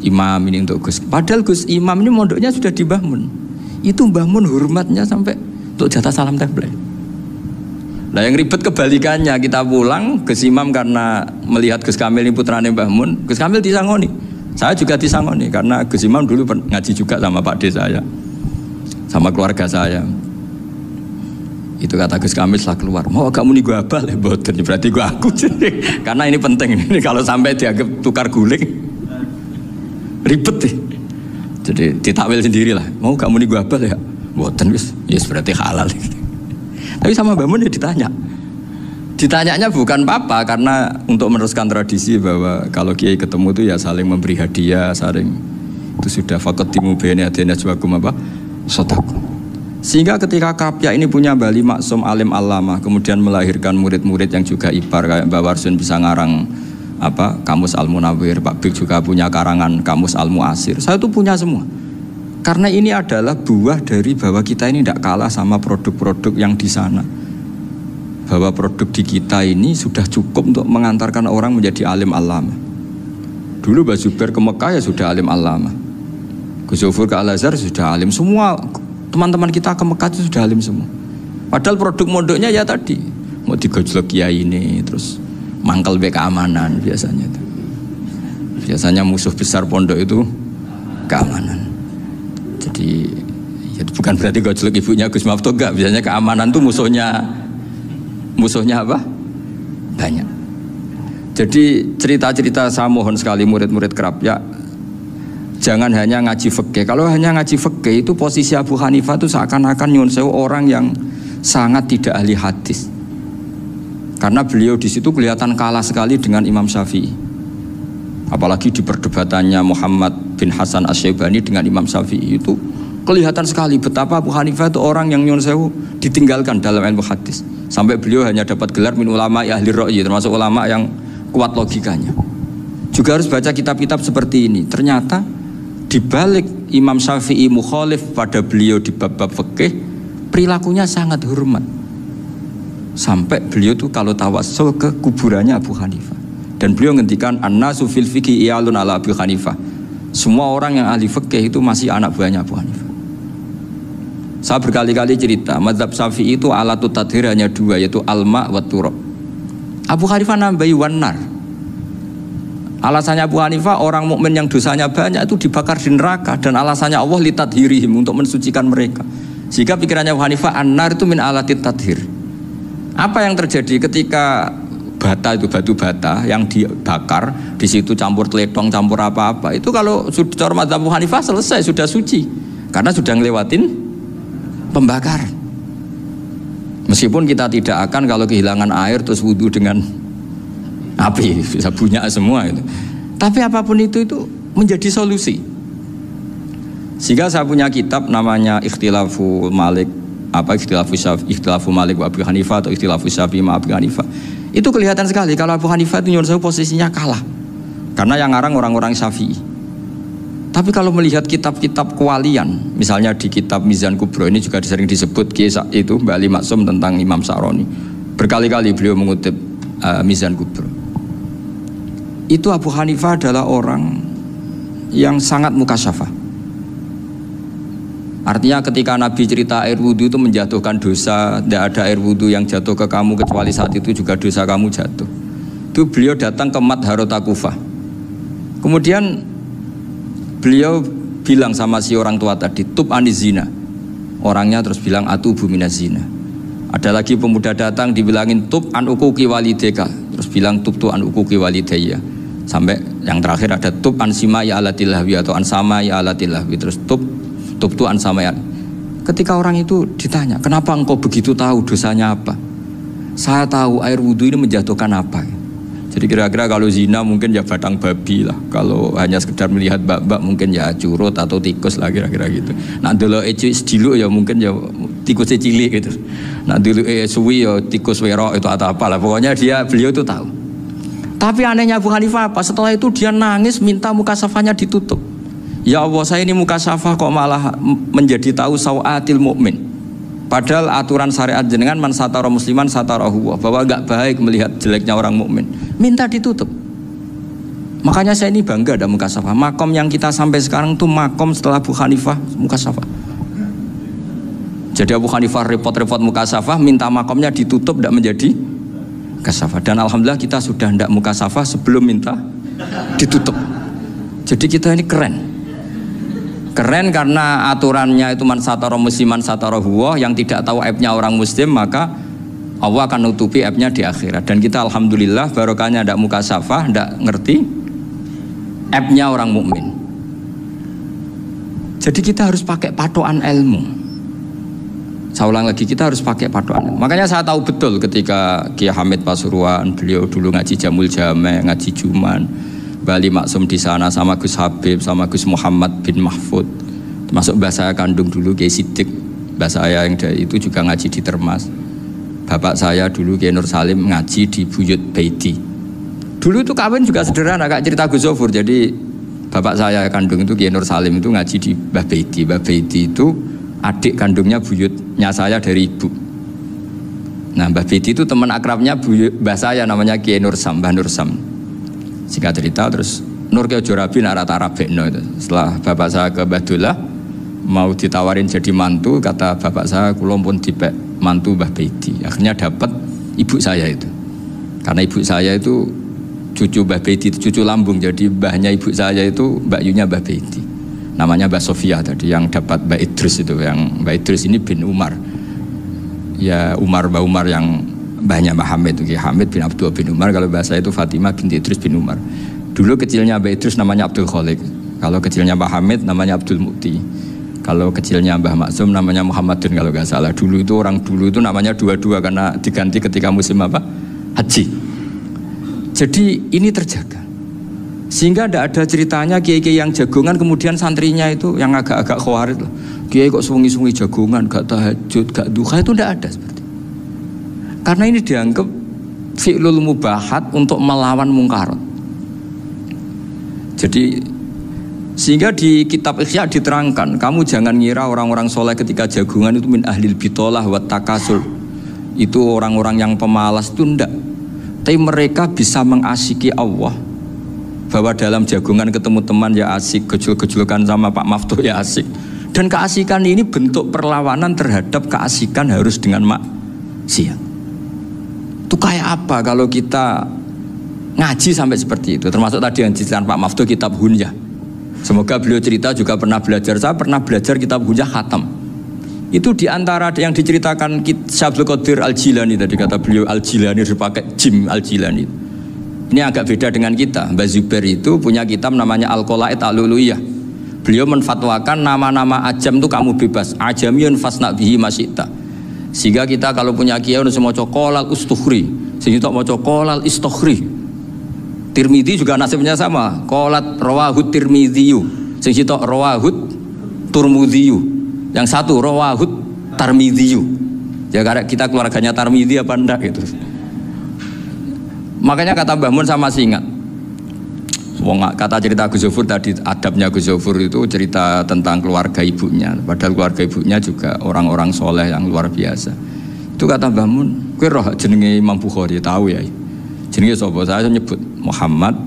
Imam, ini untuk Gus. Padahal Gus Imam ini mondoknya sudah di Mbah Mun. Itu Mbah Mun hormatnya sampai untuk jatah salam template. Nah yang ribet kebalikannya, kita pulang Gus Imam karena melihat Gus Kamil ini putrane Mbah Mun, Gus Kamil disangoni. Saya juga disangoni karena Gus Imam dulu ngaji juga sama Pak D saya, sama keluarga saya. Itu kata Gus Kamil setelah keluar, mau kamu nih gue abal ya boten, berarti gue aku jadi. Karena ini penting, ini kalau sampai dianggap tukar guling, ribet deh. Jadi ditakwil sendiri lah, mau kamu nih gue abal ya boten, yes berarti halal. Tapi sama Mbah Mun ya ditanyanya bukan apa, karena untuk meneruskan tradisi bahwa kalau kiai ketemu itu ya saling memberi hadiah, saling itu sudah faqaddimu baina yadayna najwakum apa sedekah. Sehingga ketika Krapyak ini punya Bali Maksum alim alama, kemudian melahirkan murid-murid yang juga ibar kayak Mbak Warsun bisa ngarang apa Kamus Al-Munawwir, Pak Bik juga punya karangan Kamus Al-Muasir. Saya itu punya semua. Karena ini adalah buah dari bahwa kita ini tidak kalah sama produk-produk yang di sana. Bahwa produk di kita ini sudah cukup untuk mengantarkan orang menjadi alim alama. Dulu Mbak Zubair ke Mekah ya sudah alim alama. Gus Zofur ke Al-Azhar sudah alim. Semua teman-teman kita ke Mekah itu sudah alim semua. Padahal produk mondoknya ya tadi mau digojlok kiai ini, terus mangkel be keamanan biasanya itu. Biasanya musuh besar pondok itu keamanan. Jadi ya bukan berarti gojlok ibunya Gus Maftuh enggak, biasanya keamanan itu musuhnya apa? Banyak. Jadi cerita-cerita saya mohon sekali murid-murid Krapyak jangan hanya ngaji fikih. Kalau hanya ngaji fikih itu posisi Abu Hanifah itu seakan-akan nyuwun sewu orang yang sangat tidak ahli hadis. Karena beliau di situ kelihatan kalah sekali dengan Imam Syafi'i. Apalagi di perdebatannya Muhammad bin Hasan Asy-Syaibani dengan Imam Syafi'i itu kelihatan sekali betapa Abu Hanifah itu orang yang nyuwun sewu ditinggalkan dalam ilmu hadis. Sampai beliau hanya dapat gelar min ulama ahli ra'yi, termasuk ulama yang kuat logikanya. Juga harus baca kitab-kitab seperti ini. Ternyata di balik Imam Syafi'i mukhalif pada beliau di bab-bab fikih, perilakunya sangat hormat. Sampai beliau tuh kalau tawassul ke kuburannya Abu Hanifah. Dan beliau ngendikan an-nasu fil fiqhi iyalun ala Abu Hanifah. Semua orang yang ahli fikih itu masih anak buahnya Abu Hanifah. Saya berkali-kali cerita, mazhab Syafi'i itu alatut tadhir hanya 2, yaitu al-ma' wa turab. Abu Hanifah nambahi wanar. Alasannya Abu Hanifah, orang mukmin yang dosanya banyak itu dibakar di neraka, dan alasannya Allah litadhirihim, untuk mensucikan mereka. Sehingga pikirannya Abu Hanifah, an-nar itu min alatit tadhir. Apa yang terjadi ketika bata itu, batu bata yang dibakar, di situ campur teletong, campur apa-apa, itu kalau sudah mazhab Abu Hanifah selesai, sudah suci, karena sudah ngelewatin pembakaran. Meskipun kita tidak akan kalau kehilangan air terus wudhu dengan api, bisa bunyi semua itu. Tapi apapun itu menjadi solusi. Sehingga saya punya kitab namanya Ikhtilafu Malik, Ikhtilafu Malik wa Abu Hanifah, atau Ikhtilafu Syafi'i ma Abu Hanifah. Itu kelihatan sekali kalau Abu Hanifah itu nyuruh posisinya kalah, karena yang ngarang orang-orang Syafi'i. Tapi kalau melihat kitab-kitab kewalian, misalnya di kitab Mizan Kubro ini juga sering disebut itu Mbak Ali Maksum tentang Imam Sa'roni. Berkali-kali beliau mengutip Mizan Kubro. Itu Abu Hanifah adalah orang yang sangat mukasyafah. Artinya ketika Nabi cerita air wudhu itu menjatuhkan dosa, tidak ada air wudhu yang jatuh ke kamu kecuali saat itu juga dosa kamu jatuh. Itu beliau datang ke Madharota Kufah. Kemudian beliau bilang sama si orang tua tadi, tub anizina. Orangnya terus bilang atubu minazina. Ada lagi pemuda datang dibilangin tub an ukuki walideka, terus bilang tub tu an ukuki walidayya. Sampai yang terakhir ada tub an sima ya alatilahwi atau an sama ya alatilahwi, terus tub tu an sama ya. Ketika orang itu ditanya, kenapa engkau begitu tahu dosanya apa? Saya tahu air wudhu ini menjatuhkan apa. Jadi kira-kira kalau zina mungkin ya batang babi lah, kalau hanya sekedar melihat bak-bak mungkin ya curut atau tikus lah, kira-kira gitu. Nak dulu sediluk ya mungkin ya tikusnya cilik gitu. Nak dulu suwi ya tikus werok itu atau apalah, pokoknya beliau itu tahu. Tapi anehnya Abu Hanifah apa? Setelah itu dia nangis minta mukasafahnya ditutup. Ya Allah, saya ini mukasafah kok malah menjadi tahu sawatil mukmin. Padahal aturan syariat jenengan man satara musliman satarahu, bahwa enggak baik melihat jeleknya orang mukmin. Minta ditutup. Makanya saya ini bangga ada mukasafah. Makom yang kita sampai sekarang tuh makom setelah Abu Hanifah mukasafah. Jadi Abu Hanifah repot-repot mukasafah, minta makomnya ditutup, tidak menjadi mukasafah. Dan alhamdulillah kita sudah tidak mukasafah sebelum minta ditutup. Jadi kita ini keren. Keren karena aturannya itu man satara musliman satara huwa, yang tidak tahu aibnya orang muslim maka Allah akan nutupi aibnya di akhirat. Dan kita alhamdulillah barokahnya tidak mukasafah, tidak ngerti aibnya orang mukmin. Jadi kita harus pakai patokan ilmu. Saya ulang lagi, kita harus pakai patokan. Makanya saya tahu betul ketika Kiai Hamid Pasuruan, beliau dulu ngaji Jamul Jame, ngaji Juman, Bali Maksum di sana sama Gus Habib, sama Gus Muhammad bin Mahfud. Termasuk mbah saya kandung dulu Kiai Sidik, mbah saya yang dari itu juga ngaji di Termas. Bapak saya dulu Kiai Nur Salim ngaji di Buyut Baiti. Dulu itu kawin juga sederhana, kayak cerita Gus Zofur. Jadi bapak saya kandung itu Kiai Nur Salim itu ngaji di Mbah Baiti. Mbah Baiti itu adik kandungnya buyutnya saya dari ibu. Nah, Mbah Baiti itu teman akrabnya mbah saya namanya Kiai Nur Sam, Mbah Nur Sam. Singkat cerita terus Nur Kiai Jorabi narata Arabekno itu. Setelah bapak saya ke Badullah mau ditawarin jadi mantu, kata bapak saya kula pun dipek mantu Mbah Baiti. Akhirnya dapat ibu saya itu. Karena ibu saya itu cucu Mbah Baiti, cucu lambung, jadi mbahnya ibu saya itu Mbak Yunya Mbah Baiti. Namanya Mbak Sofia tadi yang dapat Mbak Idris itu, yang Mbak Idris ini bin Umar. Ya Mbak Umar yang mbahnya Mbak Hamid itu, Hamid bin Abdul bin Umar. Kalau bahasa itu Fatimah binti Idris bin Umar. Dulu kecilnya Mbak Idris namanya Abdul Khalik. Kalau kecilnya Mbak Hamid namanya Abdul Mukti. Kalau kecilnya Mbah Maksum namanya Muhammadun kalau nggak salah. Dulu itu orang dulu itu namanya dua-dua karena diganti ketika musim apa? Haji. Jadi ini terjaga. Sehingga tidak ada ceritanya kiai-kiai yang jagongan kemudian santrinya itu yang agak-agak khawarit loh. Kiai kok sungi-sungi jagongan, gak tahajud, gak duha, itu tidak ada seperti itu. Karena ini dianggap fi'lul mubahat untuk melawan mungkarat. Jadi sehingga di kitab Ikhya diterangkan, kamu jangan ngira orang-orang soleh ketika jagongan itu min ahlil bitolah wa takasul. Itu orang-orang yang pemalas, itu enggak. Tapi mereka bisa mengasyiki Allah. Bahwa dalam jagongan ketemu teman ya asik, gejol-gejolkan sama Pak Maftuh ya asik. Dan keasikan ini bentuk perlawanan terhadap keasikan harus dengan maksiat. Itu kayak apa kalau kita ngaji sampai seperti itu. Termasuk tadi yang diceritakan Pak Maftuh kitab Hunyah. Semoga beliau cerita juga pernah belajar. Saya pernah belajar kitab Hunyah khatam. Itu diantara yang diceritakan Syabdul Qadir Al-Jilani tadi kata beliau Al-Jilani dipakai Jim Al-Jilani. Ini agak beda dengan kita. Mbah Zubair itu punya kitab namanya Al-Qala'id Al-Uluiyah. Beliau menfatwakan nama-nama ajam itu kamu bebas. Ajamiyun fasna bihi masyita. Sehingga kita kalau punya kiai harus mau qolal ustukhri. Sehingga mau qolal istukhri. Tirmidzi juga nasibnya sama. Qalat rawahut Tirmidziyu. Sehingga rawahut Turmudziyu. Yang satu rawahut Tarmidhiyu. Ya karena kita keluarganya Tarmidhi apa enggak gitu. Makanya kata Mbah Mun sama masih ingat. Kata cerita Gus Zofur tadi adabnya Gus Zofur itu cerita tentang keluarga ibunya. Padahal keluarga ibunya juga orang-orang soleh yang luar biasa. Itu kata Mbah Mun, kowe roh jenenge Imam Bukhari tahu ya. Jenenge sapa? Saya nyebut Muhammad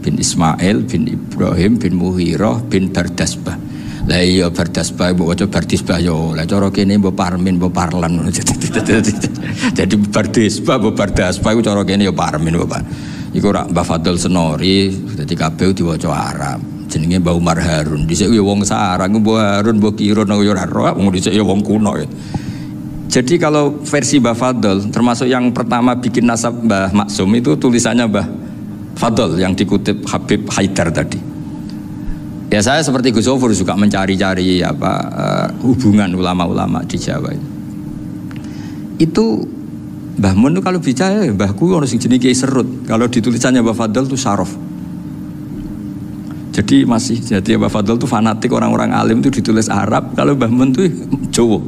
bin Ismail bin Ibrahim bin Mughirah bin Bardasbah. Lah iya Bardasbah mbok waca Bardisbah yo. Lah cara kene mbok Parmin mbok Parlan. Jadi Bardisbah mbok Bardasbah iku cara kene yo Parmin mbok. Iku ora Mbah Fadl Senori dadi kabeh diwaca Arab. Jenenge Mbah Umar Harun. Dhisik yo wong Sarang Mbah Harun mbok kira nang yo ora roh, wong dhisik yo wong kuno. Jadi kalau versi Mbah Fadl termasuk yang pertama bikin nasab Mbah Maksum itu tulisannya Mbah Fadl yang dikutip Habib Haidar tadi. Ya saya seperti Gus Zofur juga mencari-cari hubungan ulama-ulama di Jawa itu Mbah Mun itu kalau bicara mbahku orang sing jenenge Kiai Serut. Kalau ditulisannya Mbah Fadl itu Syaraf. Jadi Mbah Fadl itu fanatik orang-orang alim itu ditulis Arab. Kalau Mbah Mun itu Jawa.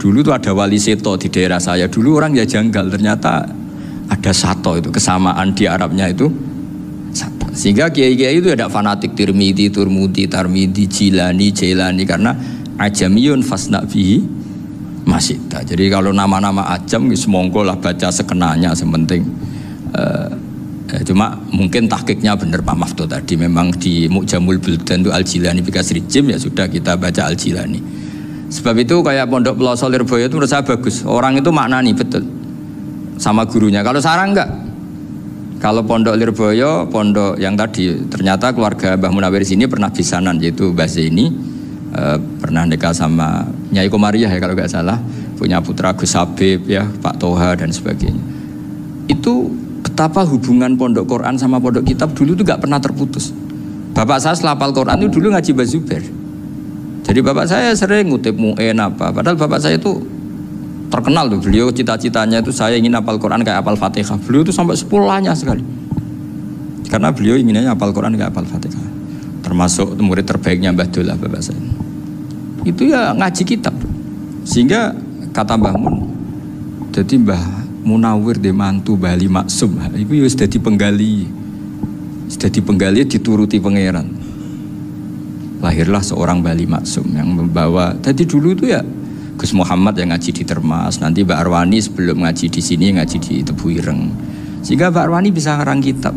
Dulu tuh ada wali seto di daerah saya. Dulu orang ya janggal ternyata ada sato itu kesamaan di Arabnya itu. Sehingga kiai-kiai itu ada fanatik Tirmidzi, Turmudi, Tarmidzi, Jilani, Jailani karena ajamiyun fasna bihi masyita. Jadi kalau nama-nama ajam semongko lah baca sekenanya sementing. Cuma mungkin tahqiqnya benar Pak Maftuh tadi memang di Mu'jamul Buldan itu Al-Jilani bikasri jim ya sudah kita baca Al-Jilani. Sebab itu kayak Pondok Pelosok Lirboyo itu menurut saya bagus. Orang itu maknani betul sama gurunya. Kalau Sarang enggak. Kalau Pondok Lirboyo, pondok yang tadi ternyata keluarga Mbah Munawir sini pernah bisanan yaitu Mbah Zaini pernah nikah sama Nyai Komariah ya kalau nggak salah, punya putra Gus Habib ya, Pak Toha dan sebagainya. Itu betapa hubungan pondok Quran sama pondok kitab dulu itu nggak pernah terputus. Bapak saya setelah hafal Quran itu dulu ngaji Mbah Zubair. Jadi bapak saya sering ngutip Mu'en apa, padahal bapak saya itu terkenal tuh, beliau cita-citanya itu saya ingin hafal Quran kayak hafal Fatihah. Beliau itu sampai 10-nya sekali. Karena beliau inginnya hafal Quran kayak hafal Fatihah. Termasuk murid terbaiknya Mbah Dullah bapak saya. Itu ya ngaji kitab. Sehingga kata Mbah Mun, jadi Mbah Munawir de mantu Bali Maksum. Itu ya sudah dipenggali. Sudah dipenggali dituruti pangeran. Lahirlah seorang Bali Maksum yang membawa. Tadi dulu itu ya Gus Muhammad yang ngaji di Termas, nanti Mbak Arwani sebelum ngaji di sini ngaji di Tebu Ireng. Sehingga Mbak Arwani bisa ngarang kitab.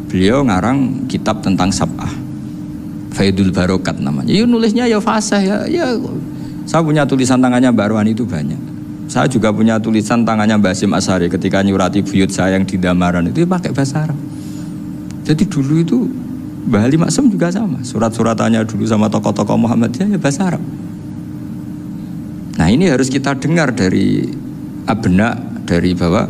Beliau ngarang kitab tentang Sab'ah. Faidul Barokat namanya. Ya nulisnya ya fasih ya. Saya punya tulisan tangannya Mbak Arwani itu banyak. Saya juga punya tulisan tangannya Mbak Hasyim Asy'ari ketika nyurati buyut saya yang di Damaran itu pakai bahasa Arab. Jadi dulu itu Mbah Ali Maksum juga sama. Surat-suratannya dulu sama tokoh-tokoh Muhammadiyah ya bahasa Arab. Nah ini harus kita dengar dari abna dari bahwa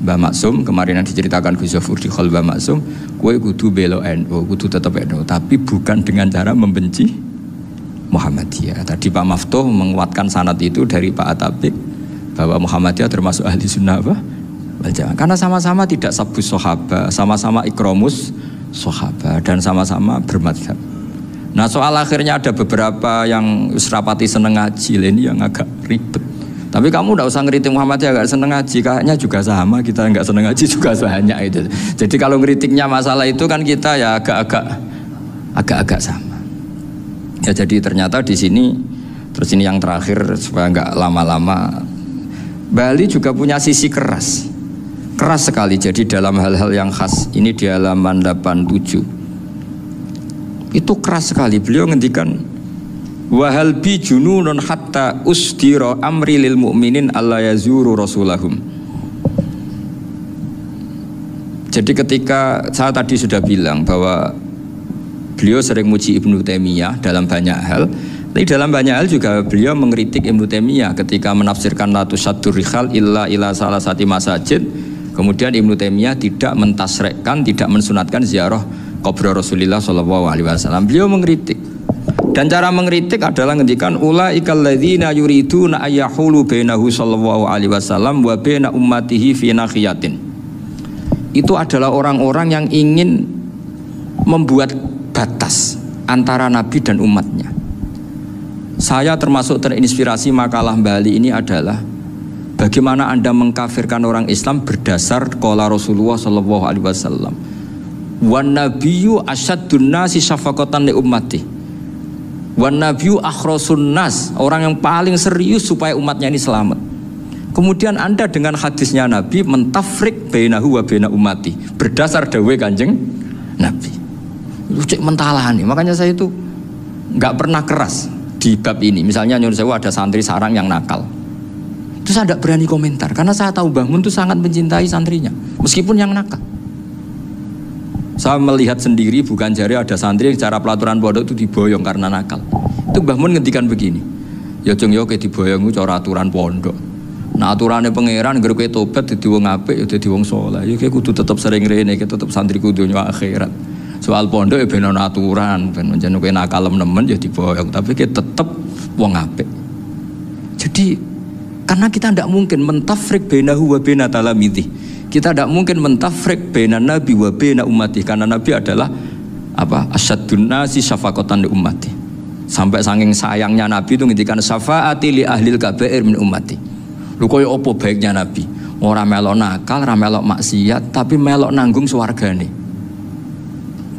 Mbah Maksum kemarin yang diceritakan Gus Zofur di Khol Mbah Maksum, kue kudu belo NU, kudu tetap NU, tapi bukan dengan cara membenci Muhammadiyah. Tadi Pak Maftuh menguatkan sanad itu dari Pak Atabik bahwa Muhammadiyah termasuk ahli sunnah wal jamaah. Karena sama-sama tidak sabus sahabat, sama-sama ikromus sahabat dan sama-sama bermadhab. Nah soal akhirnya ada beberapa yang serapati seneng ngaji ini yang agak ribet. Tapi kamu tidak usah ngeritik Muhammadiyah agak seneng ngaji, kayaknya juga sama kita nggak seneng ngaji juga banyak itu. Jadi kalau ngeritiknya masalah itu kan kita ya agak-agak sama. Ya jadi ternyata di sini terus ini yang terakhir supaya nggak lama-lama, Bali juga punya sisi keras sekali. Jadi dalam hal-hal yang khas ini di halaman 87 itu keras sekali. Beliau ngendikan wahal bi jununun hatta usdira amri lil mu'minin alla yazuru rasulahum. Jadi ketika saya tadi sudah bilang bahwa beliau sering muji Ibnu Taimiyah dalam banyak hal, tapi dalam banyak hal juga beliau mengkritik Ibnu Taimiyah ketika menafsirkan la tusaddur rihal illa ila salasati masajid. Kemudian Ibnu Taimiyah tidak mentasrekkan, tidak mensunatkan ziarah kubur Rasulullah sallallahu alaihi wasallam. Beliau mengkritik. Dan cara mengkritik adalah ngendikan ulaikal ladzina yuriduna ayyahulu bainahu sallallahu alaihi wasallam wa baina ummatihi fi nakhiyatin. Itu adalah orang-orang yang ingin membuat batas antara Nabi dan umatnya. Saya termasuk terinspirasi makalah Bali ini adalah bagaimana Anda mengkafirkan orang Islam berdasar qala Rasulullah sallallahu alaihi wasallam. Wan nabiyyu asyaddun nasi syafaqatan li ummati. Wan nabiyyu akhrasun nas, orang yang paling serius supaya umatnya ini selamat. Kemudian Anda dengan hadisnya Nabi mentafrik bainahu wa baina ummati berdasar dawuh Kanjeng Nabi. Lu cek mentalahan nih. Makanya saya itu nggak pernah keras di bab ini. Misalnya nyuruh saya ada santri sarang yang nakal. Itu saya tidak berani komentar karena saya tahu Mbah Mun itu sangat mencintai santrinya meskipun yang nakal. Saya melihat sendiri bukan jari ada santri yang cara pelaturan pondok itu diboyong karena nakal. Itu Mbah Mun ngendikan begini. Ya jeng yo ke diboyong itu cara aturan pondok. Nah aturannya pangeran ngger kowe tobat dadi wong apik ya dadi wong saleh. Ya kowe kudu tetep sering rene, kowe tetep santri kudu nyo akhirat. Soal pondok ya ben ana aturan, ben menjen kowe nakal nemen ya diboyong, tapi kowe tetep wong apik. Jadi karena kita tidak mungkin mentafrik bainahu wa baina talamidhi. Kita tidak mungkin mentafrik baina nabi wa baina ummati karena nabi adalah apa? Asyaddun nasi syafaqatan li ummati. Sampai saking sayangnya nabi itu ngendikan syafaati li ahlil kabair min ummati. Lho koyo apa baiknya Nabi? Ora melok nakal, ora melok maksiat, tapi melok nanggung swargane.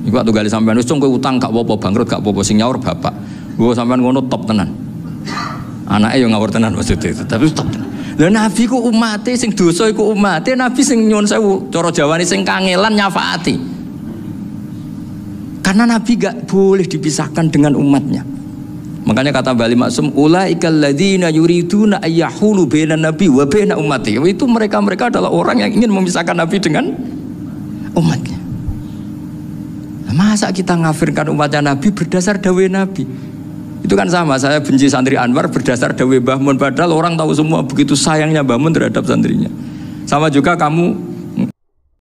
Iku waktu gali sampean wis kowe utang gak apa-apa, bangkrut gak apa-apa, sing nyaur bapak. Gua sampean ngono top tenan. Anake yo ngawur tenan maksudnya itu, tapi top tenan. Lah Nabi ku umate sing dosa iku umate, Nabi sing nyuwun sewu, cara Jawane sing kangelan nyafaati. Karena Nabi gak boleh dipisahkan dengan umatnya. Makanya kata Bali Maksum ulaikal ladzina yuriduna ayyahulu bainan nabi wa baina ummati. Itu mereka adalah orang yang ingin memisahkan Nabi dengan umatnya. Nah, masa kita ngafirkan umatnya Nabi berdasar dawuh Nabi? Itu kan sama, saya benci santri Anwar berdasar dawuh Mbah Mun, padahal orang tahu semua begitu sayangnya Mbah Mun terhadap santrinya. Sama juga kamu